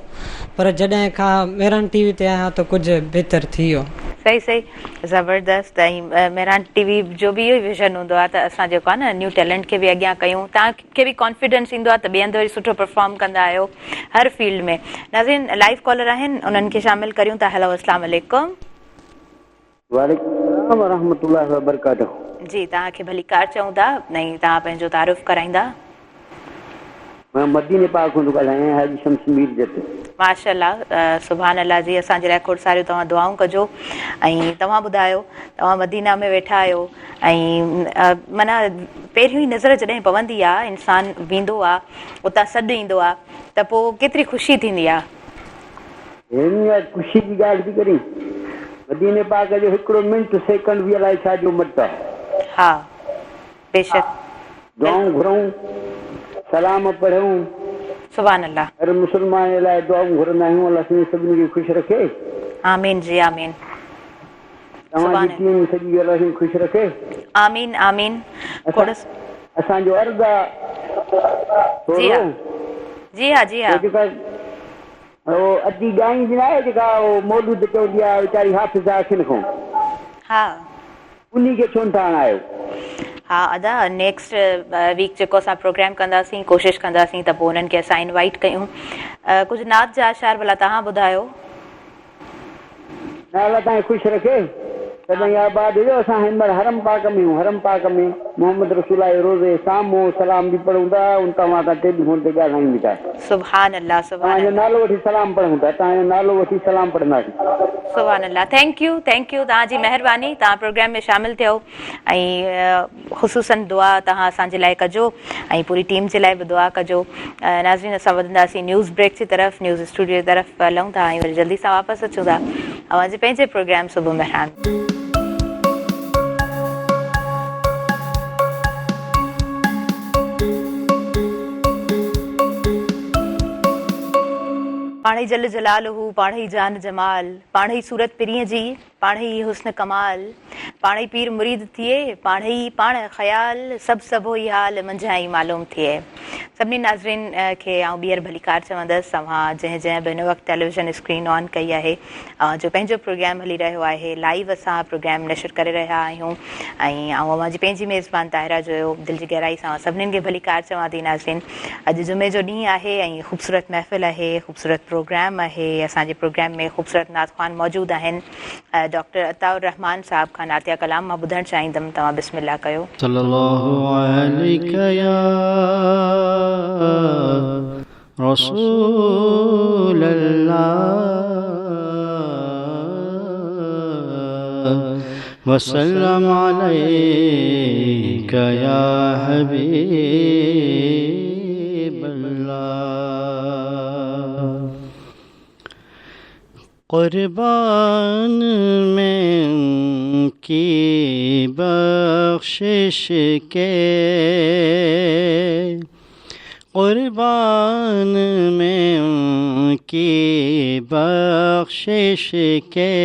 पर जॾहिं खां मेरन टीवी ते आहियां त कुझु बहितर थी वियो। सही सही, ज़बरदस्त। ऐं मेरन टीवी जो बि इहो ई विज़न हूंदो आहे त असां जेको आहे न न्यू टैलेंट खे बि अॻियां कयूं। तव्हांखे बि कॉन्फिडेंस ईंदो आहे त ॿियनि ते वरी सुठो परफॉर्म कंदा आहियो हर फील्ड में। नाज़रीन, लाइव कॉलर आहिनि, उन्हनि खे शामिल करियूं था। हेलो, अस्सलाम वालेकुम। वालेकुम सलाम व रहमतुल्लाहि व बरकातहू। जी, तव्हांखे भली कार चऊं था, नहीं तव्हां पंहिंजो तारुफ़ कराईंदा? मां मदीने पाक खां थो ॻाल्हायां, हाजी शमशमीर जट। माशाल्लाह, सुभान अल्लाह जी। असांजे लाइ खोड़ सारियूं तव्हां दुआऊं कजो। ऐं तव्हां ॿुधायो, तव्हां मदीना में वेठा आहियो ऐं माना पहिरियों ई नज़र जॾहिं पवंदी आहे, इंसान वेंदो आहे, उतां सॾु ईंदो आहे त पोइ केतिरी ख़ुशी थींदी आहे। ख़ुशी जी ॻाल्हि थी करी, मदीने पाक जो हिकिड़ो मिंट सेकंड बि अलाए छा जो मत आहे। हा बेशक, दुआऊं घुरूं, सलाम पढ़ूं, सुभान अल्लाह। हर मुसलमान लाइ दुआऊं घुरंदा आहियूं, अल्लाह सभिनी खे ख़ुशि रखे। आमीन जी आमीन। तव्हांजी टीम सॼी अल्लाह ख़ुशि रखे। आमीन आमीन। असांजो अर्ज़ु आहे जी हा जी हा, जेका अॼु ॻाईंदी न आहे, जेका मौलूद चवंदी आहे वीचारी हाफ़िज़ अखियुनि खां, हा उन्ही खे छो न आयो। हा अदा, नेक्स्ट वीक जेको असां प्रोग्राम कंदासीं, कोशिशि कंदासीं त पोइ उन्हनि खे असां इनवाइट कयूं। कुझु नात जा अशार भला तव्हां ॿुधायो। अल्लाह तव्हांखे ख़ुशि रखे। तॾहिं आबाद हुयो। असां हिन महिल हरम पाक में हूं, हरम पाक में मोहम्मद रसूल जे रोज़े साम्हूं सलाम बि पढ़ूं था, उन तव्हां खां टेलीफोन ते ॻाल्हायूं था। सुभान अल्लाह, सुभान तव्हांजो अल्लाह, नालो वठी सलाम पढ़ूं था, तव्हांजो नालो वठी सलाम पढ़ंदासीं। सुभान अल्लाह। थैंक यू तव्हांजी महिरबानी, तव्हां प्रोग्राम में शामिल थियो ऐं ख़ुसूसन दुआ तव्हां असांजे लाइ कजो ऐं पूरी टीम जे लाइ बि दुआ कजो। नाज़रीन, असां वधंदासीं न्यूज़ ब्रेक जी तरफ़, न्यूज़ स्टूडियो जी तरफ़ हलूं था ऐं वरी जल्दी सां वापसि अचूं था अवां पंहिंजे प्रोग्राम सुबुह मेहरान। पाण ई जल जलालहू, पाण ई जान जमाल, पाण ई सूरत पिरीअ जी, पाण ई हुस्न कमाल, पाण ई पीर मुरीद थिए, पाण ई पाण ख़याल, सभु ई हाल मुंहिंजा ई मालूम थिए। सभिनी नाज़रीन खे आउं ॿीहर भलीकार चवंदसि, तव्हां जंहिं बि हिन वक़्तु टेलीविज़न स्क्रीन ऑन कई आहे, जो पंहिंजो प्रोग्राम हली रहियो आहे, लाइव असां प्रोग्राम नशर करे रहिया आहियूं ऐं अवांजी पंहिंजी मेज़बान ताहिरा जो दिलि जी गहराई सां सभिनीनि खे भलीकार चवां थी। नाज़रीन, अॼु जुमे जो ॾींहुं आहे ऐं ख़ूबसूरत महफ़िल आहे, ख़ूबसूरत प्रोग्राम आहे। असांजे प्रोग्राम में ख़ूबसूरत नाज़ ख़ान मौजूदु आहिनि। डॉक्टर अताउर रहमान साहब खां नातिया कलाम मां ॿुधणु चाहींदमि, तव्हां बिस्मिल्लाह कयो। सल्लल्लाहु अलैका या रसूल अल्लाह वसल्लम अलैका या हबीब अल्लाह। कुर्बान में उनकी बख्शिश के, कुर्बान में उनकी बख्शिश के,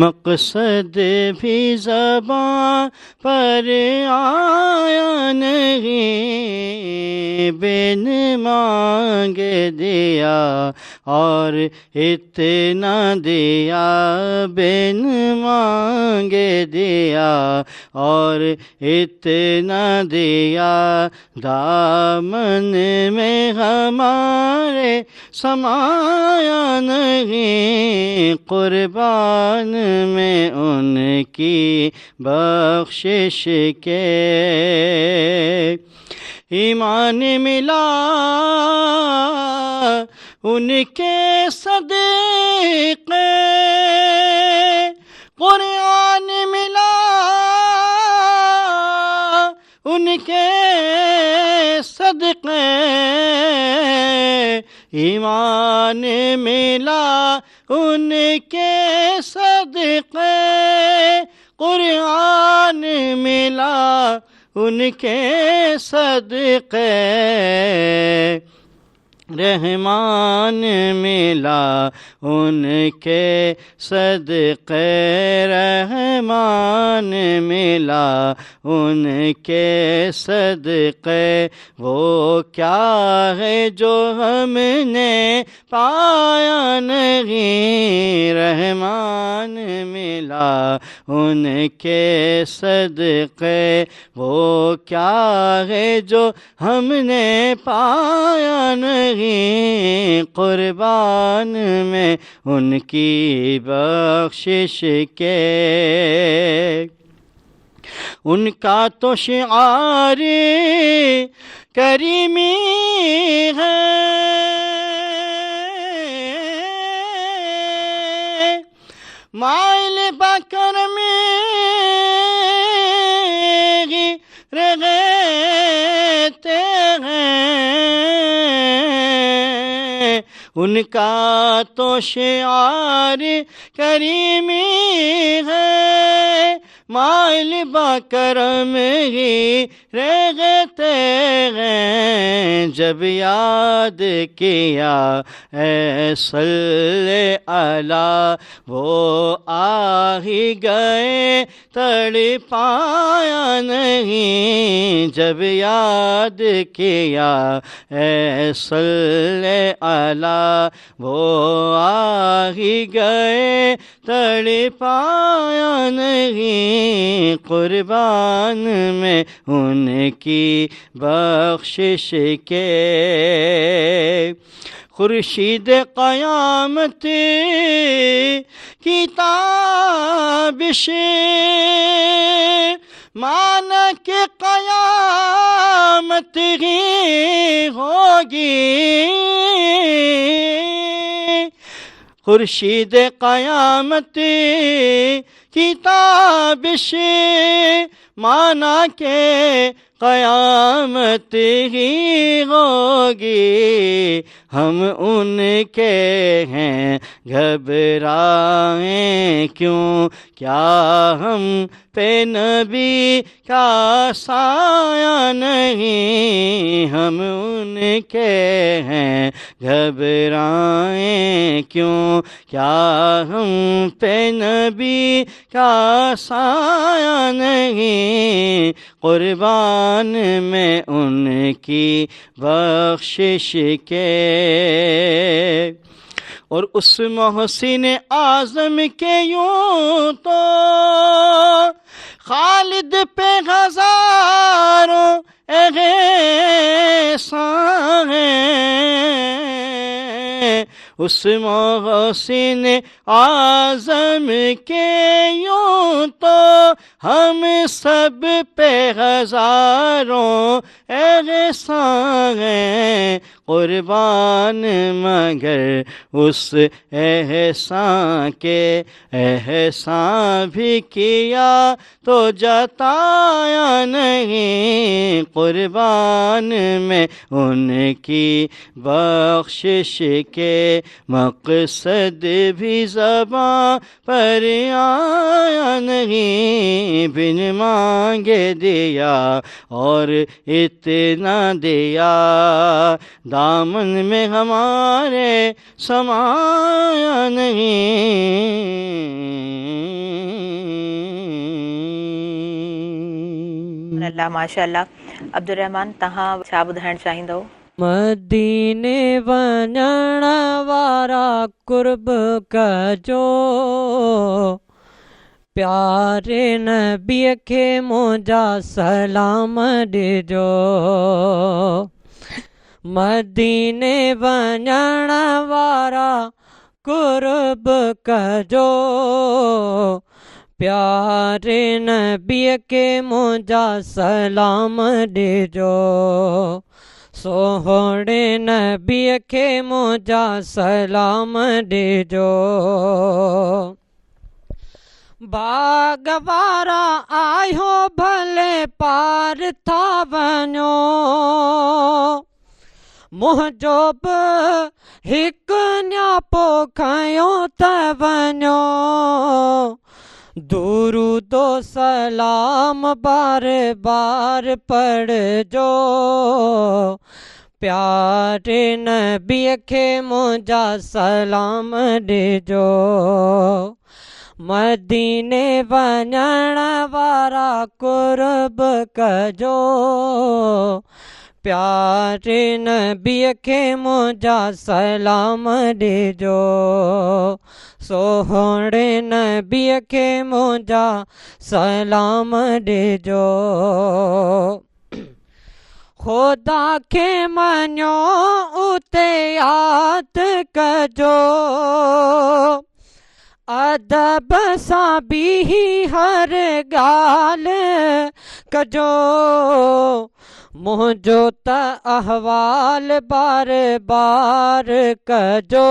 मकसद भी ज़बां पर आया नहीं, बिन मांगे दिया और इतना दिया, बिन मांगे दिया और इतना दिया, दामन में हमारे समाया नहीं, कुर्बान में उनकी बख्शिश के। ईमान मिला उनके सदक़े, कुरान मिला उनके सदक़े, ईमान मिला उनके सदक़े, कुरान मिला उनके सदक़े, रहमान मिला उनके सदक़े, रहमान मिला उनके सदक़े। वो क्या है जो हमने पाया नहीं, रहमान मिला उनके सदक़े। वो क्या है जो हमने पाया नहीं, कुर्बान में उनकी बख्शिश के। उनका तो शिआरे करीमी है, माइल बकर में रहते हैं, उनका तो शिआर करीमी है, माइल बकरम ही रहते हैं। जब याद किया ऐ सल्ले अला, वो आ ही गए तड़पाया नहीं। जब याद किया ऐ सल्ले अला, वो आ ही गए तड़पाया नहीं। कुर्बान में उनकी बख्शिश के, خورشید قیامت کی تابش مانا کہ قیامت ہی ہوگی خورشید قیامت کی تابش مانا کہ قیامت ہی ہوگی ہم ان کے ہیں گھبرائیں کیوں کیا ہم پہ نبی کا سایہ نہیں ہم ان کے ہیں گھبرائیں کیوں کیا ہم پہ نبی کا سایہ نہیں قربان میں ان کی بخشش کے اور اس محسن اعظم کے یوں تو خالد پہ ہزاروں احسان ہیں اس محسن اعظم کے یوں تو ہم سب پہ ہزاروں احسان ہیں قربان مگر اس احسان کے احسان بھی کیا تو جتایا نہیں قربان میں ان کی بخشش کے مقصد بھی زباں پر آیا نہیں بن مانگے دیا اور اتنا دیا دامن میں ہمارے سمایا نہیں اللہ ماشاء اللہ عبدالرحمان तव्हां छा ॿुधाइण चाहींदव मदीने वञण वारा कुर्ब कजो प्यारे नबीअ खे मुंहिंजा सलाम ॾिजो मदीने वञण वारा कुर्ब कजो प्यारे नबीअ खे मुंहिंजा सलाम ॾिजो सोहणे नबीअ खे मुंहिंजा सलाम ॾिजो बाग वारा आयो भले पार था वञो मुंहिंजो बि हिकु न्यापो खयो त वञो दुरूदो सलाम बार बार पढ़जो प्यारे नबीअ खे मुंहिंजा सलाम ॾिजो मदीने वञण वारा कुर्ब कजो प्यारे नबीअ खे मुंहिंजा सलाम ॾिजो सोहणे नबीअ खे मुंहिंजा सलाम ॾिजो ख़ुदा खे मञो उते यादि कजो अदब सां बि हर ॻाल्हि कजो मुंहिंजो त अहवाल बार बार कजो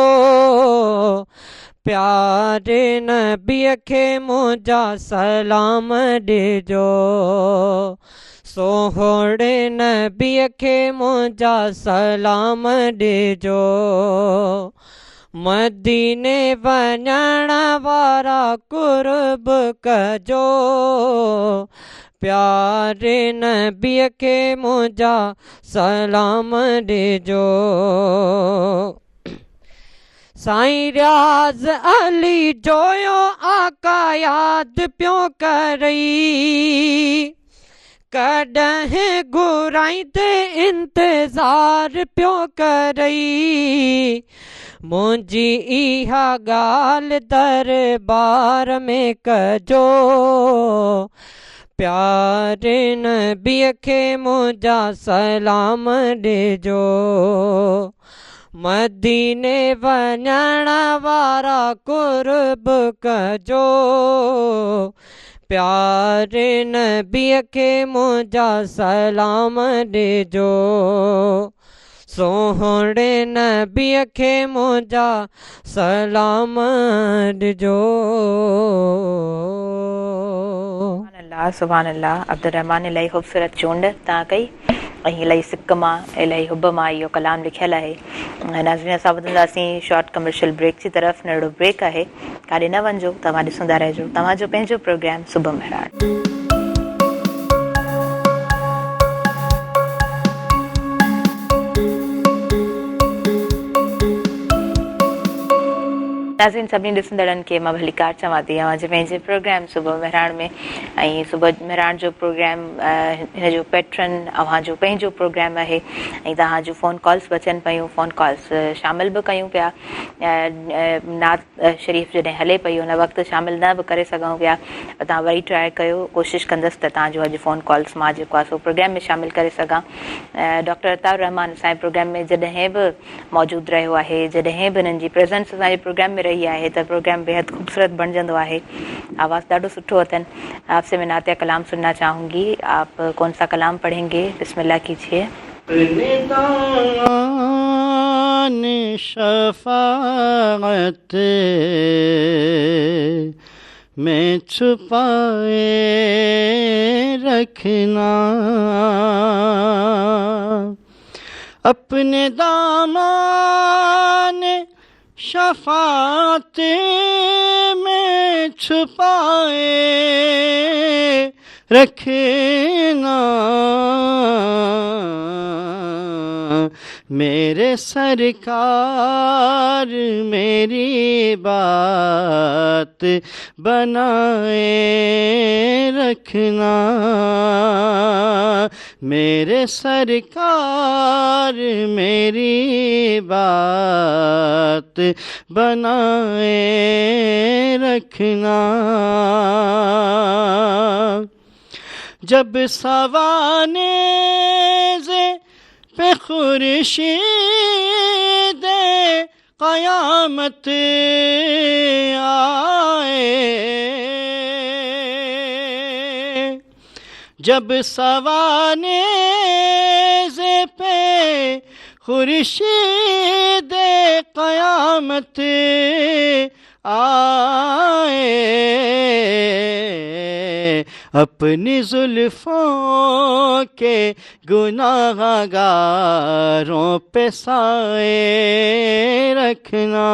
प्यारे नबीअ खे मुंहिंजा सलाम ॾिजो सोहणे नबीअ खे मुंहिंजा सलाम ॾिजो मदीने वञण वारा कुर्ब कजो प्यारे नबीअ खे मुंहिंजा सलाम ॾिजो साईं रियाज़ अली जोयो आका यादि पियो करई कॾहिं घुराईंदे इंतज़ार पियो करई मुंहिंजी इहा ॻाल्हि दरबार में कजो प्यारे नबीअ खे मुंहिंजा सलाम ॾिजो मदीने वञण वारा कुर्ब कजो प्यारे नबीअ खे मुंहिंजा सलाम ॾिजो सोहणे नबीअ खे मुंहिंजा सलाम ॾिजो सुभान अल्लाह अब्दुर्रहमान इलाही ख़ूबसूरत चूंड तव्हां कई ऐं इलाही सिक मां इलाही हुब मां इहो कलाम लिखियलु आहे नाज़रीन असां ॿुधंदासीं शॉर्ट कमर्शियल ब्रेक जी तरफ़ नंढड़ो ब्रेक आहे काॾे न वञिजो तव्हां ॾिसंदा रहिजो तव्हांजो पंहिंजो प्रोग्राम सुबह मेहरान नाज़रीन सभिनी ॾिसंदड़नि खे मां भलीकार चवां थी अवांजे पंहिंजे प्रोग्राम सुबह मेहरान में ऐं सुबह मेहरान जो प्रोग्राम हिन जो पैट्रन अव्हांजो पंहिंजो प्रोग्राम आहे ऐं तव्हां जूं फ़ोन कॉल्स बि अचनि पियूं फ़ोन कॉल्स शामिल बि कयूं पिया नात शरीफ़ जॾहिं हले पई उन वक़्तु शामिल न बि करे सघूं पिया तव्हां वरी ट्राए कयो कोशिशि कंदसि त तव्हांजो अॼु फ़ोन कॉल्स मां जेको आहे सो प्रोग्राम में शामिल करे सघां डॉक्टर अताउर रहमान असांजे प्रोग्राम में जॾहिं बि मौजूदु रहियो आहे जॾहिं बि हिननि जी प्रेज़ेंस असांजे प्रोग्राम में रही है तो प्रोग्राम बेहद खूबसूरत बणजंदो है आवाज़ ॾाढो सुठो अथनि आपसे मैं नातिया कलाम सुनना चाहूँगी आप कौन सा कलाम पढ़ेंगे बिस्मिल्लाह कीजिए निदान शफाअत में छुपाए रखना अपने दामन शफात में छुपाए रखना मेरे सरकार मेरी बात बनाए रखना मेरे सरकार मेरी बात बनाए रखना जब सवाने पे खुर्शीद क़यामत आए जब सवाने पे खुर्शीद क़यामत आए अपनी जुल्फों के गुनाहगारों पे साए रखना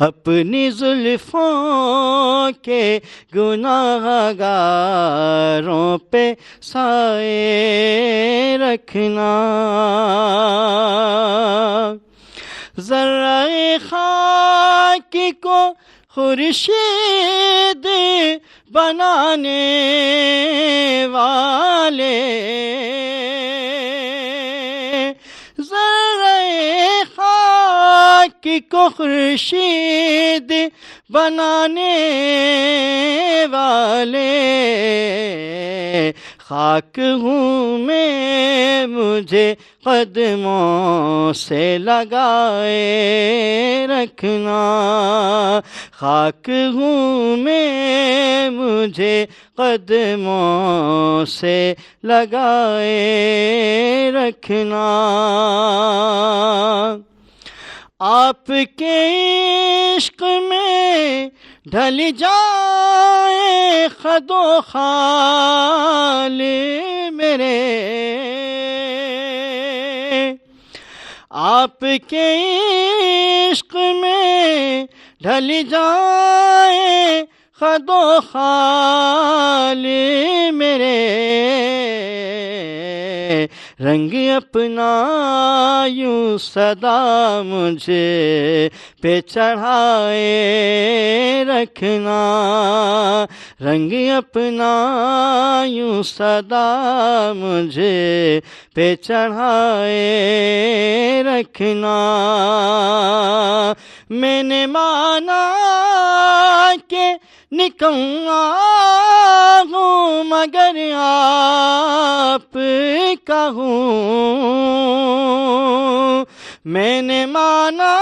अपनी जुल्फों के गुनाहगारों पे साए रखना ज़र्रा-ए खाकी को खुर्शीद बनाने वाले ज़र्रा-ए खाकी को खुर्शीद बनाने वाले खाक हूँ मैं मुझे कदमों से लगाए रखना खाक हूँ मैं मुझे कदमों से लगाए रखना आपके इश्क में ढल जाए खदो खाल मेरे आपके इश्क में ढल जाए खदो खाल मेरे रंग अपना यूं सदा मुझे पे चढ़ाए रखना रंग अपना यूं सदा मुझे पे चढ़ाए रखना मैंने माना के निकम्मा हूँ मगर आप का हूँ میں نے مانا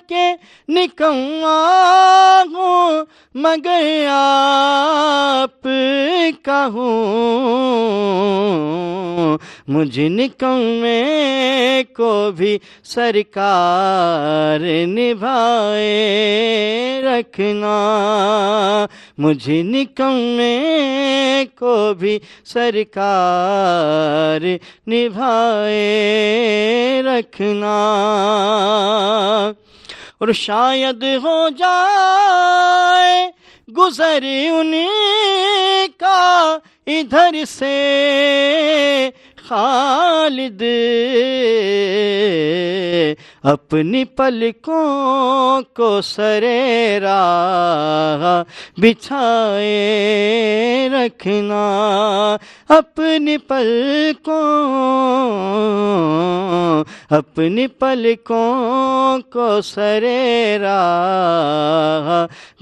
کہ نکما ہوں مگر آپ کا ہوں، مجھ نکمے کو بھی سرکار نبھائے رکھنا، مجھ نکمے کو بھی سرکار نبھائے رکھنا، اور شاید ہو جائے گزر انہیں کا ادھر سے خالد، اپنی پلکوں کو سرے راہ بچھائے رکھنا، اپنی پلکوں کو سرے راہ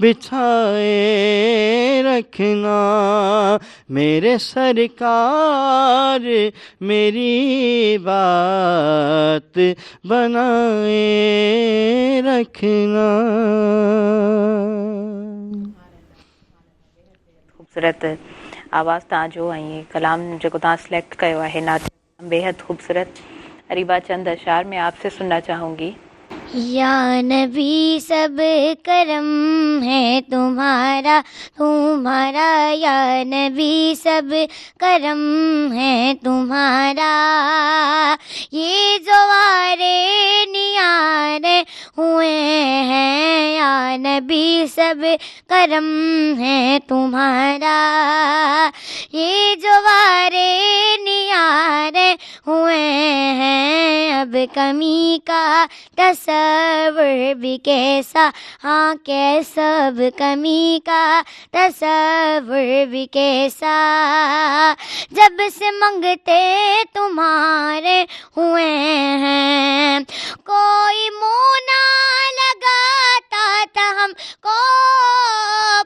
بچھائے رکھنا، میرے سرکار میری بات بنائے رکھنا۔ खूबसूरत आवाज़ तव्हांजो ऐं कलाम जेको तव्हां सिलेक्ट कयो आहे नात बेहद खूबसूरत। अरीबा चंद अशार में आपसे सुनना चाहूँगी। या नबी सब करम है तुम्हारा तुम्हारा, या नबी सब करम है तुम्हारा, ये जो वारे नियारे हुए हैं, या नबी सब करम है तुम्हारा, ये जो वारे नियारे हुए हैं, अब कमी का तस्वर भी कैसा, हाँ कैसा, अब कमी का तस्वर भी कैसा, जब से मंगते तुम्हारे हुए हैं, कोई मुँह ना लगाता था हमको,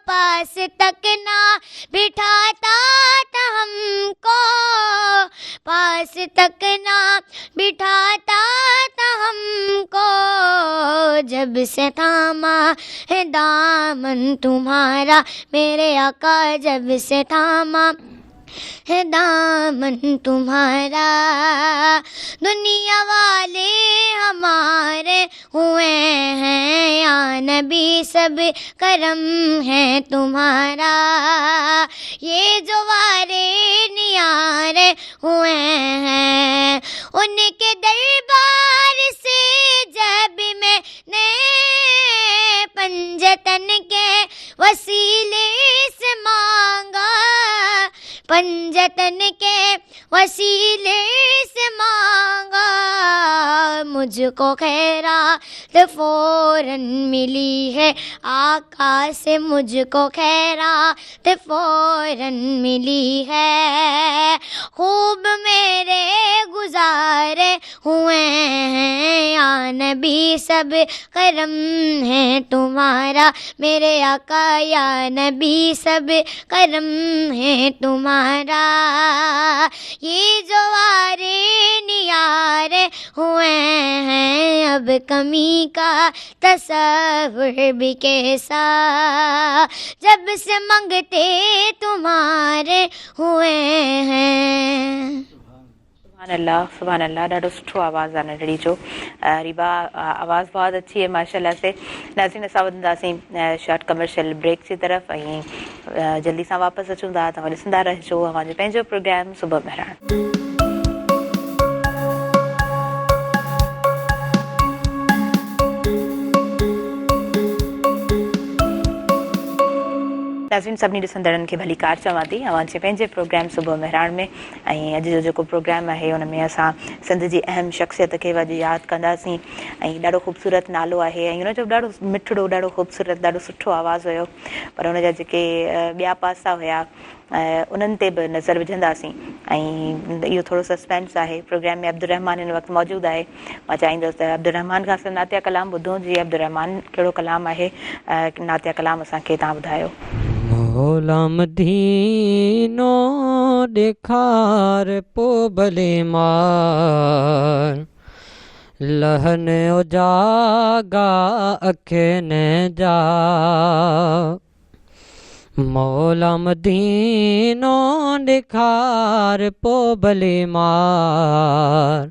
पास तक ना बिठाता था हमको, पास तक ना बिठाता था हमको, जब से थामा है दामन तुम्हारा मेरे आका, जब से थामा है दामन तुम्हारा, दुनिया वाले हमारे हुए हैं, या नबी सब करम है तुम्हारा, ये जो वारे नियारे हुए हैं, उनके दरबार से जब मैंने पंजतन के वसीले से मांगा, पंजतन के वसीले से मांगा, मुझको खैरात फौरन मिली है आका से, मुझको खैरात फौरन मिली है, खूब मेरे गुजारे हुए हैं, या नबी सब करम है तुम्हारा मेरे आका, या नबी सब करम है तुम्हारा, ये जो वारे नियारे हुए हैं, अब कमी का तस्वर भी कैसा, जब से मंगते तुम्हारे हुए हैं। सुभान अल्लाह, ॾाढो सुठो आवाज़ आहे नंढड़ी जो। रीबा आवाज़ बहुत अच्छी है माशाल्लाह से। नाज़रीन, असां वधंदासीं शॉर्ट कमर्शियल ब्रेक जी तरफ़ ऐं जल्दी सां वापसि अचूं था। तव्हां ॾिसंदा रहिजो असांजो पंहिंजो प्रोग्राम सुबह मेहरान। नाज़रीन, सभिनी ॾिसंदड़नि खे भली कार चवां थी अवांजे पंहिंजे प्रोग्राम सुबह मेहरान में। ऐं अॼु जो जेको प्रोग्राम आहे हुन में असां सिंध जी अहम शख़्सियत खे अॼु यादि कंदासीं ऐं ॾाढो ख़ूबसूरत नालो आहे ऐं हुनजो ॾाढो मिठड़ो, ॾाढो ख़ूबसूरत, ॾाढो सुठो आवाज़ु हुयो। पर हुनजा जेके ॿिया पासा हुया उन्हनि ते बि नज़र विझंदासीं ऐं इहो थोरो सस्पेंस आहे। प्रोग्राम में अब्दुर्रहमान हिन वक़्तु मौजूदु आहे। मां चाहींदुसि त अब्दुर्रहमान खां असां नातिया कलाम ॿुधूं। जी अब्दुर्रहमान, कहिड़ो कलाम आहे? नातिया कलाम असांखे तव्हां ॿुधायो। मौला मदीनो ॾेखार पो भले मार, لہن اجاگا اکھن جا مولا مدینو ڈکھار پو بلی مار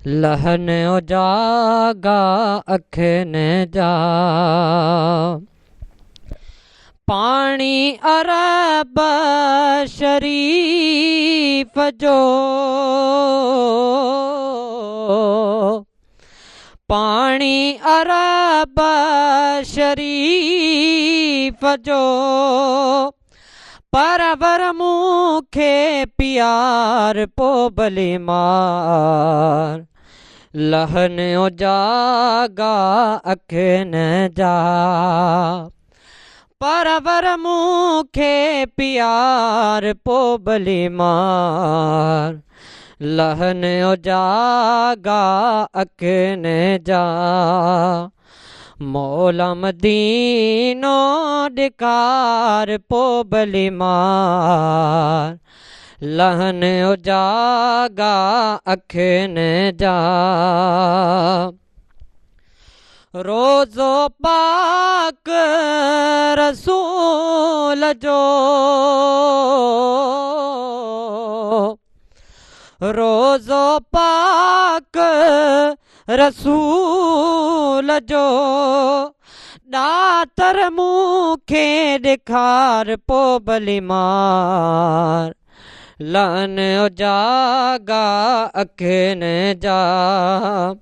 لہن اجاگا اکھن جا پانی عرب شریف جو پانی عرب شریف جو پرور موکھے پیار پو بلی مار لہن اجاگا اکھن جا پرور موکھے پیار پو بلی مار لہن اجاگا اکھن جا مولا مدینو ڈکار پو بلی مار لہن اجاگا اکھن جا روزو پاک رسول جو روزو پاک رسول جو ڈاتر موکھے ڈکھار پو بلی مار لہن اجاگا اکھن جا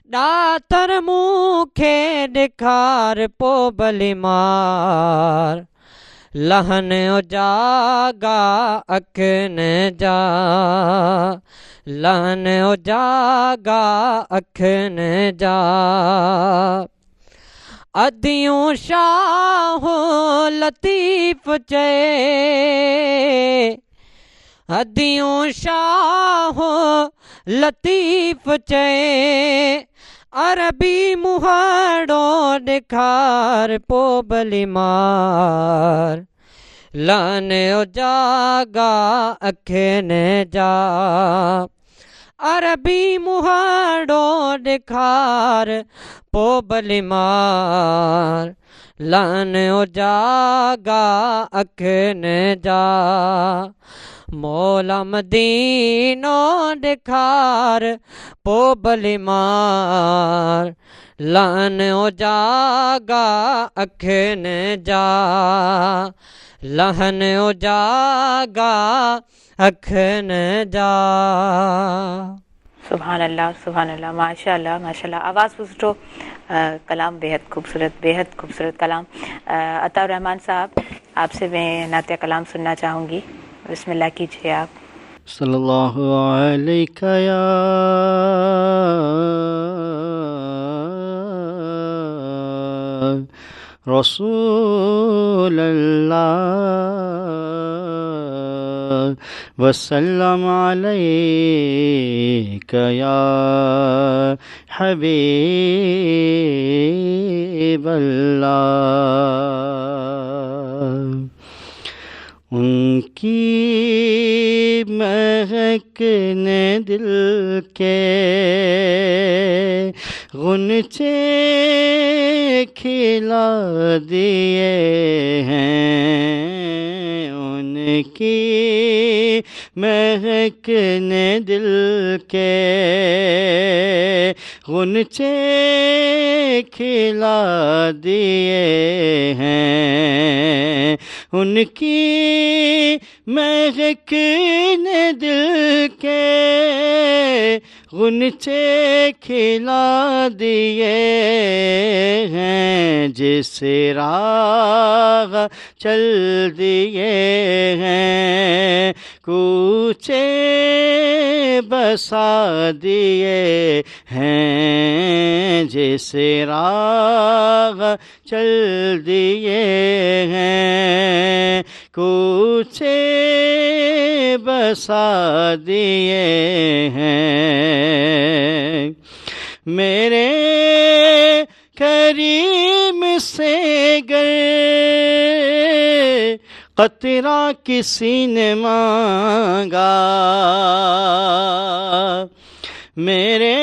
ڈاتر موکھے ڈکھار پو بلی مار لہن اجاگا اکھن جا لہن اجاگا اکھن جا ادیوں شاہ لطیف چے ادیوں شاہ لطیف چے عربی مہاڑو ڈکھار پو بلی مار لہن اجاگا اکھن جا عربی مہاڑو ڈکھار پو بلی مار لہن اجاگا اکھن جا مولا مدینو ڈکھار پو بلی مار لہن اجاگا اکھن جا لہن اجاگا اکھن جا سبحان اللہ ماشاء اللہ آواز بہت سٹھو کلام بےحد خوبصورت کلام عطا الرحمان صاحب آپ سے میں نعتیہ کلام سننا چاہوں گی بسم اللہ کیجیے آپ صلی اللہ علیہ یا رسول اللہ وسلم علیک یا حبیب اللہ ان کی مہک نے دل کے غنچے کھلا دیے ہیں ان کی مہک نے دل کے غنچے کھلا دیے ہیں ان کی مہک نے دل کے غنچے کھلا دیے ہیں جس راہ چل دیے ہیں کوچے بسا دیے ہیں جس راہ چل دیے ہیں کوچے بسا دیے ہیں میرے کریم سے گر قطرہ کسی نے مانگا میرے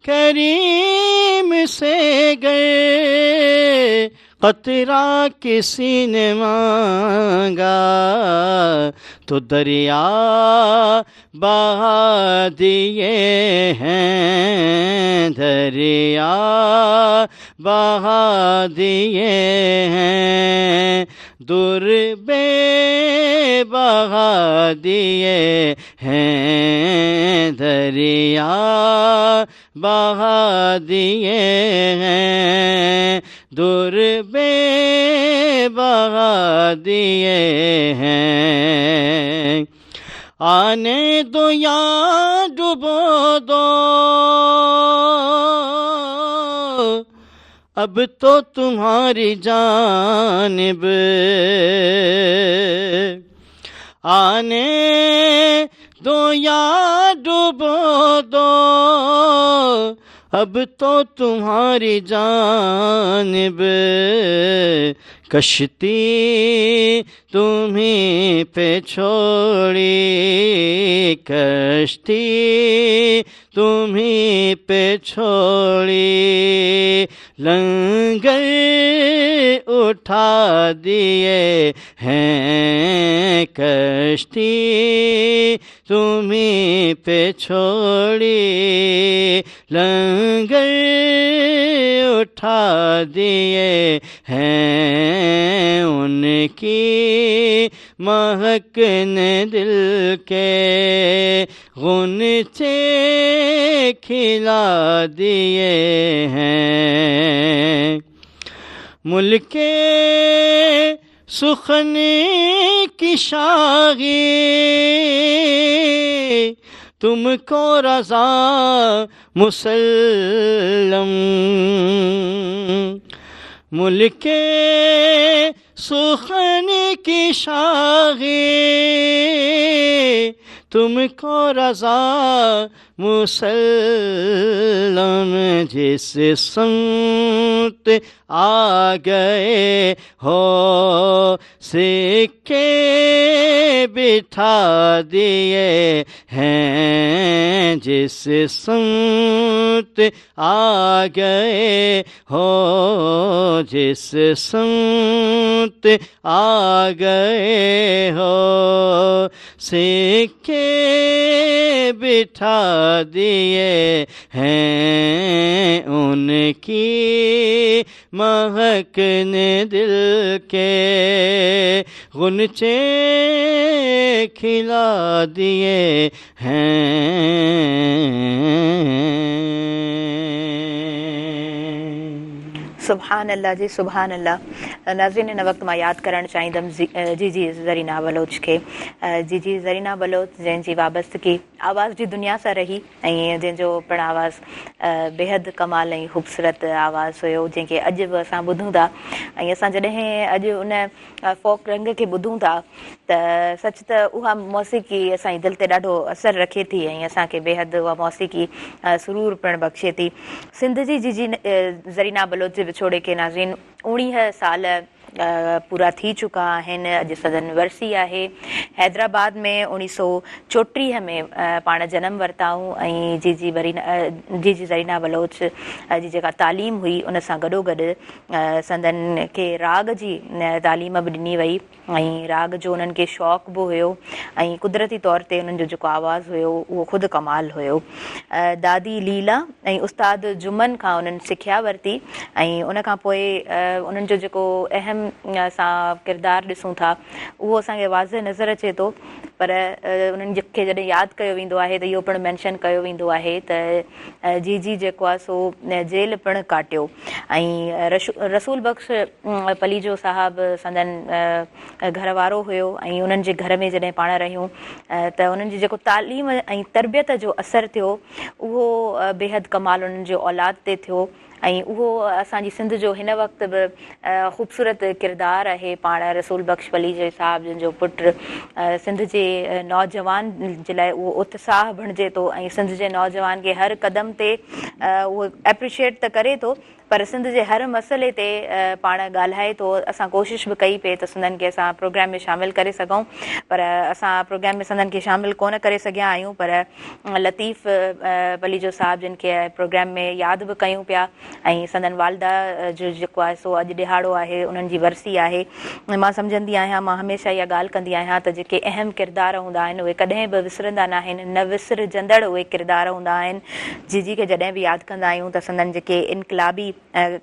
کریم سے گئے قطرہ کسی نے مانگا تو دریا بہا دیے ہیں، دریا بہا دیے ہیں، در بے بہا دیے ہیں، دریا بہا دیے ہیں، در بے بہا دیے ہیں۔ آنے دو یا ڈبو دو اب تو تمہاری جانب، آنے دو یا ڈبو دو اب تو تمہاری جانب، کشتی تمہیں پہ چھوڑی، کشتی تمہیں پہ چھوڑی، لنگر اٹھا دیے ہیں، کشتی تمہیں پہ چھوڑی، لنگر اٹھا دیے ہیں، ان کی مہک نے دل کے غنچے کھلا دیے ہیں، ملک سخن کی شاغی تم کو رضا مسلم، ملک سخن کی شاغی تم کو رضا مسلم، جس سمت آ گئے ہو سکے بٹھا دیے ہیں، جس سمت آ گئے ہو، جس سمت آ گئے ہو سکے بٹھا دیے ہیں، ان کی مہک نے دل کے غنچے کھلا دیے ہیں۔ سبحان اللہ جی، سبحان اللہ۔ ناظرین ان وقت मां यादि करणु चाहींदमि जी ज़रीना बलोच खे। जी ज़रीना बलोच जंहिंजी वाबस्तगी आवाज़ जी दुनिया सां रही ऐं जंहिंजो पिणु आवाज़ बेहद कमाल ऐं ख़ूबसूरत आवाज़ हुयो, जंहिंखे अॼु बि असां ॿुधूं था। ऐं असां जॾहिं अॼु उन फोक रंग खे ॿुधूं था त सच त उहा मौसीक़ी असांजी दिलि ते ॾाढो असरु रखे थी ऐं असांखे बेहद उहा मौसीक़ी सुरूर पिणु बख़्शे थी। सिंध जी ज़रीना बलोच जे विछोड़े खे नाज़रीन 19 साल पूरा थी चुका आहिनि। अॼु सदन वरसी आहे। हैदराबाद में 1934 में पाण जनम वरिताऊं ऐं जी ज़रीना बलोच जी जेका तालीम हुई उन सां गॾोगॾु संदन खे राग जी तालीम बि ॾिनी वई ऐं राग जो उन्हनि खे शौक़ु बि हुयो ऐं कुदरती तौर ते उन्हनि जो जेको आवाज़ु हुयो उहो ख़ुदि कमाल हुयो। दादी लीला ऐं उस्ताद जुमन खां उन्हनि सिखिया वरिती ऐं उन खां पोइ उन्हनि जो जेको अहम असां किरदारु ॾिसूं था उहो असांखे वाज़े नज़र अचे थो, पर उन्हनि खे जॾहिं यादि कयो वेंदो आहे त इहो पिणु मैंशन कयो वेंदो आहे त जी जेको आहे सो जेल पिणु काटियो ऐं रसूल बख़्श पलीजो साहब संदन घर वारो हुयो ऐं उन्हनि जे घर में जॾहिं पाण रहियूं त उन्हनि जी जेको तालीम ऐं तरबियत जो असरु थियो उहो बेहद कमाल उन्हनि जो औलाद ते थियो ऐं उहो असांजी सिंध जो हिन वक़्तु बि ख़ूबसूरत किरदारु आहे पाण रसूल बख़्श वली जे साहिब जिन जो पुटु सिंध जे नौजवान जे लाइ उहो उत्साह बणिजे थो ऐं सिंध जे नौजवान खे हर क़दम ते उहो एप्रिशिएट त करे थो पर सिंध जे हर मसइले ते पाण ॻाल्हाए थो। असां कोशिशि बि कई पिए त सिंधनि खे असां प्रोग्राम में शामिलु करे सघूं पर असां प्रोग्राम में सिंधनि खे शामिलु कोन करे सघिया आहियूं पर लतीफ़ वली जो साहिब जिन खे प्रोग्राम में यादि बि कयूं पिया ऐं संदन वालदा जो जेको आहे सो अॼु ॾिहाड़ो आहे उन्हनि जी वरसी आहे। मां सम्झंदी आहियां मां हमेशह इहा ॻाल्हि कंदी आहियां त जेके अहम किरदार हूंदा आहिनि उहे कॾहिं बि विसरंदा न आहिनि न विसरजंदड़ उहे किरदार हूंदा आहिनि जिजी खे जॾहिं बि यादि कंदा आहियूं त संदन जेके इनकलाबी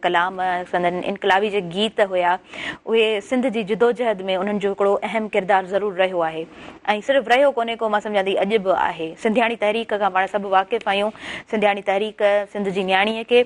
कलाम संदन इनकलाबी जे गीत हुया उहे सिंध जी जिदोजहद में उन्हनि जो हिकिड़ो अहम किरदारु ज़रूरु रहियो आहे ऐं सिर्फ़ु रहियो कोन्हे को मां सम्झां थी अॼु बि आहे। सिंधियाणी तहरीक खां पाण सभु वाक़िफ़ आहियूं। सिंधियाणी तहरीक सिंध जी न्याणीअ खे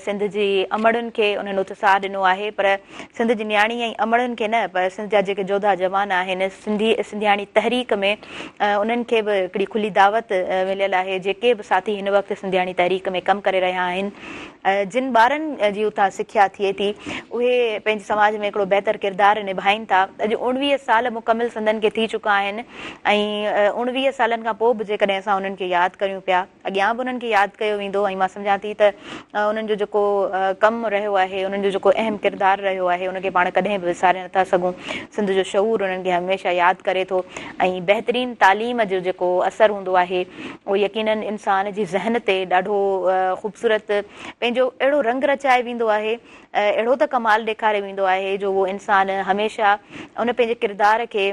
सिंध जी अमड़नि खे उन्हनि उत्साह ॾिनो आहे पर सिंध जी न्याणी ऐं अमड़नि खे न पर सिंध जा जेके जोधा जवान आहिनि सिंधियाणी तहरीक में उन्हनि खे बि हिकिड़ी खुली दावत मिलियल आहे जेके बि साथी हिन वक़्तु सिंधियाणी तहरीक में कमु करे रहिया आहिनि जिन ॿारनि जी उतां सिख्या थिए थी उहे पंहिंजे समाज में हिकिड़ो बहितर किरदारु निभाइनि था। अॼु 19 साल मुकमिल सिंधनि खे थी चुका आहिनि ऐं 19 सालनि खां पोइ बि जेकॾहिं असां उन्हनि खे यादि कयूं पिया अॻियां बि उन्हनि खे यादि कयो वेंदो ऐं मां सम्झां थी त उन्हनि जो जेको कमु रहियो आहे उन्हनि जो जेको अहम किरदारु रहियो आहे उनखे पाण कॾहिं बि विसारे नथा सघूं। सिंध जो शऊर उन्हनि खे हमेशह यादि करे थो ऐं बहितरीनु तालीम जो जेको असरु हूंदो आहे उहो यकीनन इंसान जी ज़हन ते ॾाढो ख़ूबसूरत पंहिंजो अहिड़ो रंग रचाए वेंदो आहे अहिड़ो त कमाल ॾेखारे वेंदो आहे जो उहो इंसानु हमेशह उन पंहिंजे किरदार खे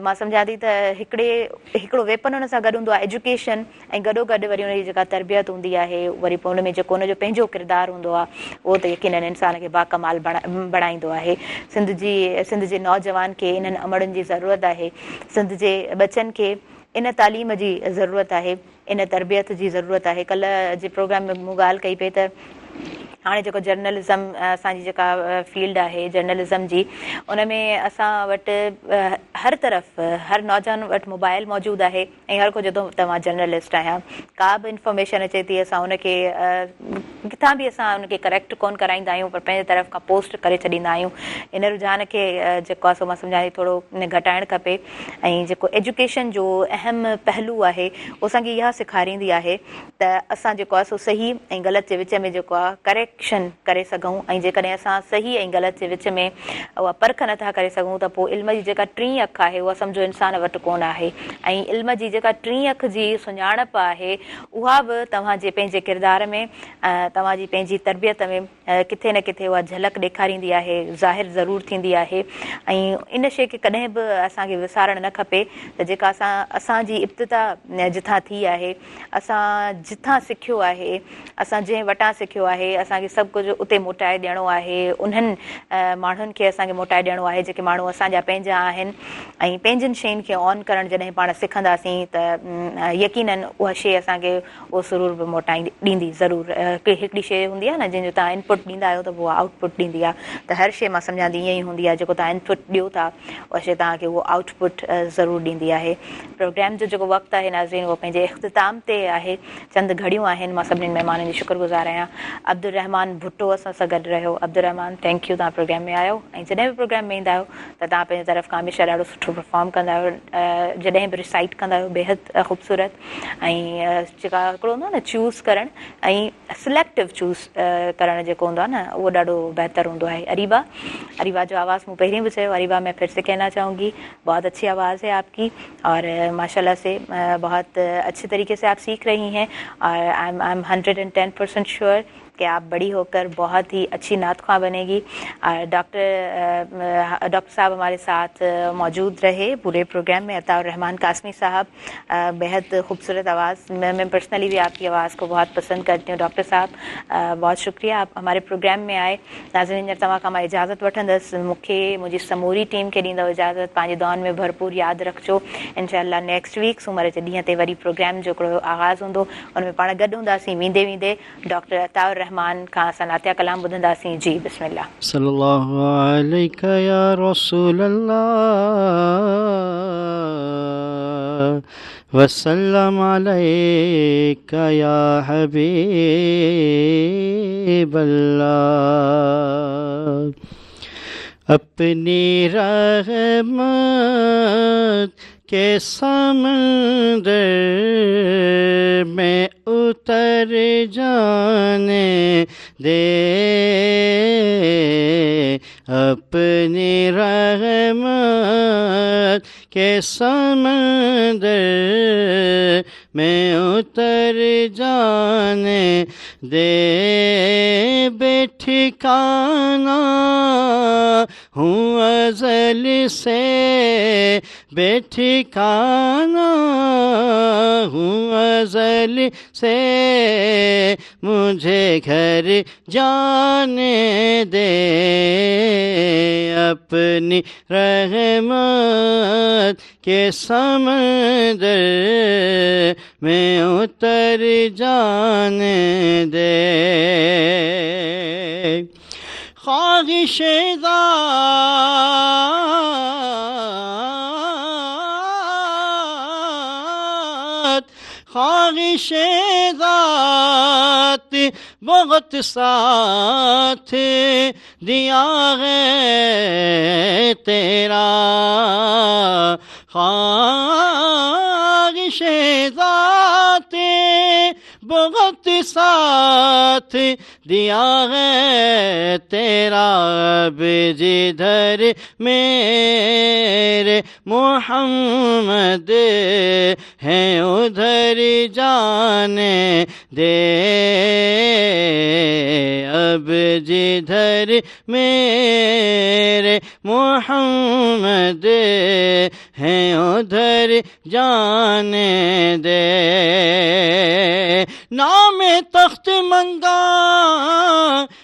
मां सम्झां थी त हिकिड़ो वेपन हुन सां गॾु हूंदो आहे एजुकेशन ऐं गॾोगॾु वरी हुनजी जेका तरबियत हूंदी आहे वरी पोइ हुन में जेको हुनजो पंहिंजो किरदारु हूंदो आहे उहो त यकीनन इंसान खे बाकमाल बणाईंदो आहे। सिंध जे नौजवान खे इन्हनि अमड़नि जी ज़रूरत आहे। सिंध जे बचनि खे इन तालीम जी ज़रूरत आहे इन तरबियत जी ज़रूरत आहे। कल्ह जे प्रोग्राम में मूं ॻाल्हि कई पई त हाणे जेको जर्नलिज़म असांजी जेका फील्ड आहे जर्नलिज़म जी उन में असां वटि हर तरफ़ हर नौजवान वटि मोबाइल मौजूदु आहे ऐं हर को चए थो त मां जर्नलिस्ट आहियां। का बि इंफॉर्मेशन अचे थी असां उनखे किथां बि असां उनखे करेक्ट कोन कराईंदा आहियूं पर पंहिंजे तरफ़ खां पोस्ट करे छॾींदा आहियूं। इन रुझान खे जेको आहे सो मां सम्झां थी थोरो घटाइणु खपे ऐं जेको एजुकेशन जो अहम पहलू आहे उहो असांखे इहा सेखारींदी आहे त असां जेको आहे सो सही ऐं ग़लति जे विच में जेको आहे करेक्शन करे सघूं ऐं जेकॾहिं असां सही ऐं ग़लति जे विच में उहा परख नथा करे सघूं त पोइ इल्म जी जेका टीं अखि आहे उहा सम्झो इंसान वटि कोन आहे ऐं इल्म जी जेका टीं अखि जी सुञाणप आहे उहा बि तव्हांजे पंहिंजे किरदार में तव्हांजी पंहिंजी तरबियत में किथे न किथे उहा झलक ॾेखारींदी आहे ज़ाहिर ज़रूरु थींदी आहे ऐं इन शइ खे कॾहिं बि असांखे विसारणु न खपे त जेका असांजी इब्तिदा जिथां थी आहे असां जिथां सिखियो आहे असां जंहिं वटां सिखियो आहे असांखे सभु कुझु उते मोटाए ॾियणो आहे उन्हनि माण्हुनि खे असांखे मोटाए ॾियणो आहे जेके माण्हू असांजा पंहिंजा आहिनि ऐं पंहिंजनि शयुनि खे ऑन करणु जॾहिं पाण सिखंदासीं त यकीनन उहा शइ असांखे उहो सुरूर बि मोटाई ॾींदी ज़रूरु। हिकिड़ी शइ हूंदी आहे न जंहिंजो तव्हां इनपुट ॾींदा आहियो त उहा आउटपुट ॾींदी आहे त हर शइ मां सम्झां थी ईअं ई हूंदी आहे जेको तव्हां इनपुट ॾियो था उहा शइ तव्हांखे उहो आउटपुट ज़रूरु ॾींदी आहे। प्रोग्राम जो जेको वक़्तु आहे नाज़रीन उहो पंहिंजे इख़्तिताम ते आहे। चंद घड़ियूं आहिनि मां सभिनीनि महिमाननि जी शुक्रगुज़ार आहियां। अब्दुल रहमान भुट्टो असां सां गॾु रहियो। अब्दुल रहमान थैंक यू तव्हां प्रोग्राम में आयो ऐं जॾहिं बि प्रोग्राम में ईंदा आहियो त तव्हां पंहिंजे तरफ़ खां हमेशह ॾाढो सुठो परफॉर्म कंदा आहियो जॾहिं बि रिसाइट कंदा आहियो बेहद ख़ूबसूरत ऐं जेका हिकिड़ो हूंदो आहे न चूज़ करणु ऐं सिलेक्टिव चूज़ करणु जेको हूंदो आहे न उहो ॾाढो बहितर हूंदो आहे। अरीबा जो आवाज़ मूं पहिरीं बि चयो अरीबा मैं फिर से कहना चाहूँगी बहुत अच्छी आवाज़ है आपकी और माशाल्लाह से बहुत अच्छे तरीके से आप सीख रही हैं और आई एम 110% श्योर कि आप बड़ी होकर बहुत ही अच्छी नातख्वां बनेगी। डॉक्टर साहब हमारे साथ मौजूद रहे पूरे प्रोग्राम में। अताउर रहमान कासमी साहब बेहद खूबसूरत आवाज़ मैं पर्सनली भी आपकी आवाज़ को बहुत पसंद करती हूँ। डॉक्टर साहब बहुत शुक्रिया आप हमारे प्रोग्राम में आए। नाज़रीन तव्हां खां मां इजाज़त वठंदसि मूंखे मुंहिंजी समूरी टीम खे ॾींदव इजाज़त। पंहिंजे दुआनि में भरपूर यादि रखिजो। इंशाअल्लाह नेक्स्ट वीक सूमर जे ॾींहं ते वरी प्रोग्राम जो हिकिड़ो आगाज़ हूंदो उन में पाण गॾु हूंदासीं। वेंदे वेंदे डॉक्टर अताउर रहमान खां असां नातिया कलाम ॿुधंदासीं। जी बिस्मिल्लाह। सल्लल्लाहु अलैका या रसूल अल्लाह وسلم علیک یا حبیب اللہ. اپنی رحمت کے سمندر میں اتر جانے دے، اپنی رحمت کے سمندر میں اتر جانے دے. بے ٹھکانہ ہوں ازل سے، بے ٹھکانہ ہوں ازل سے، مجھے گھر جانے دے. اپنی رحمت کے سمندر میں اتر جانے دے. خواہش ذات، خواہش ذات بہت ساتھ دیا ہے تیرا. خواہش ذات بہت ساتھ دیا ہے تیرا. اب جدھر میرے محمد ہیں ادھر جانے دے. اب جدھر میرے محمد ہیں ادھر جانے دے. نام تخت منگا،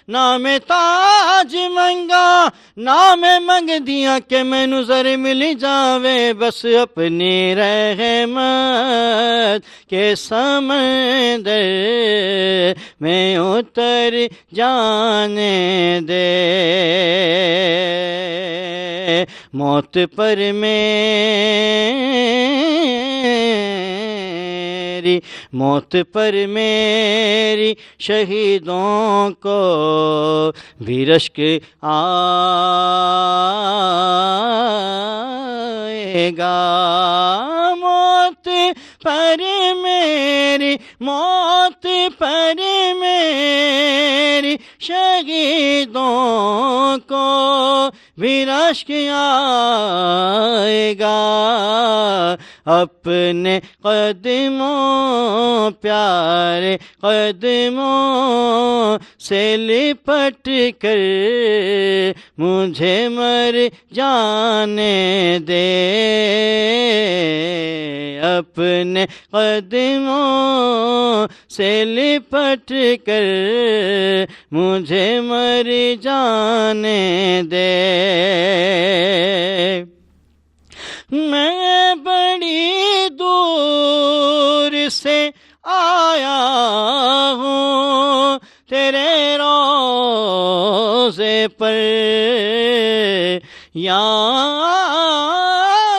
نام تاج منگا، نام منگ دیا کہ میں نظر مل جاوے. بس اپنی رحمت کے سمندر میں اتر جانے دے. موت پر میری، موت پر میری شہیدوں کو بھی رشک آئے گا. موت پر میری، موت پر میری شہیدوں کو بھی رشک آئے گا. اپنے قدموں، پیارے قدموں سے لپٹ کر مجھے مر جانے دے. اپنے قدموں سے لپٹ کر مجھے مر جانے دے. میں بڑی دور سے آیا ہوں تیرے روضے پر، یا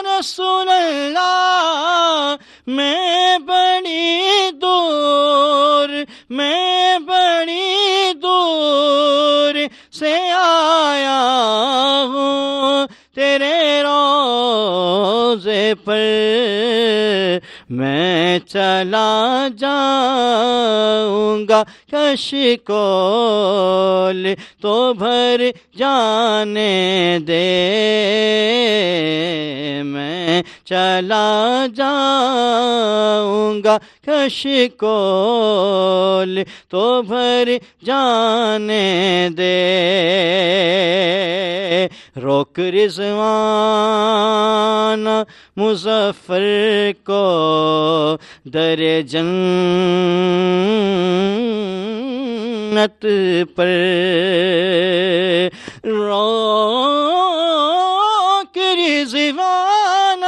رسول اللہ. میں بڑی دور، میں بڑی دور سے آیا ہوں تیرے روضے پر. میں چلا جاؤں گا کشکول تو بھر جانے دے. میں چلا جاؤں گا کشکول تو بھر جانے دے. روک رضوان مظفر کو در جنت پر، روک رضوان،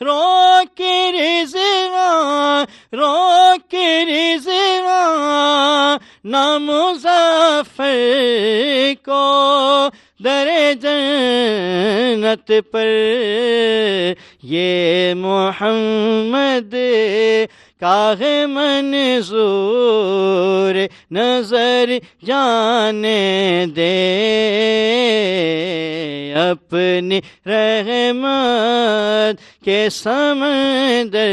روک رضوان، روک رضوان مظفر کو در جنت پر. یہ محمد کا ہے منظور نظر جانے دے، اپنی رحمت کے سمندر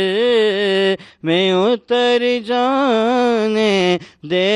میں اتر جانے دے،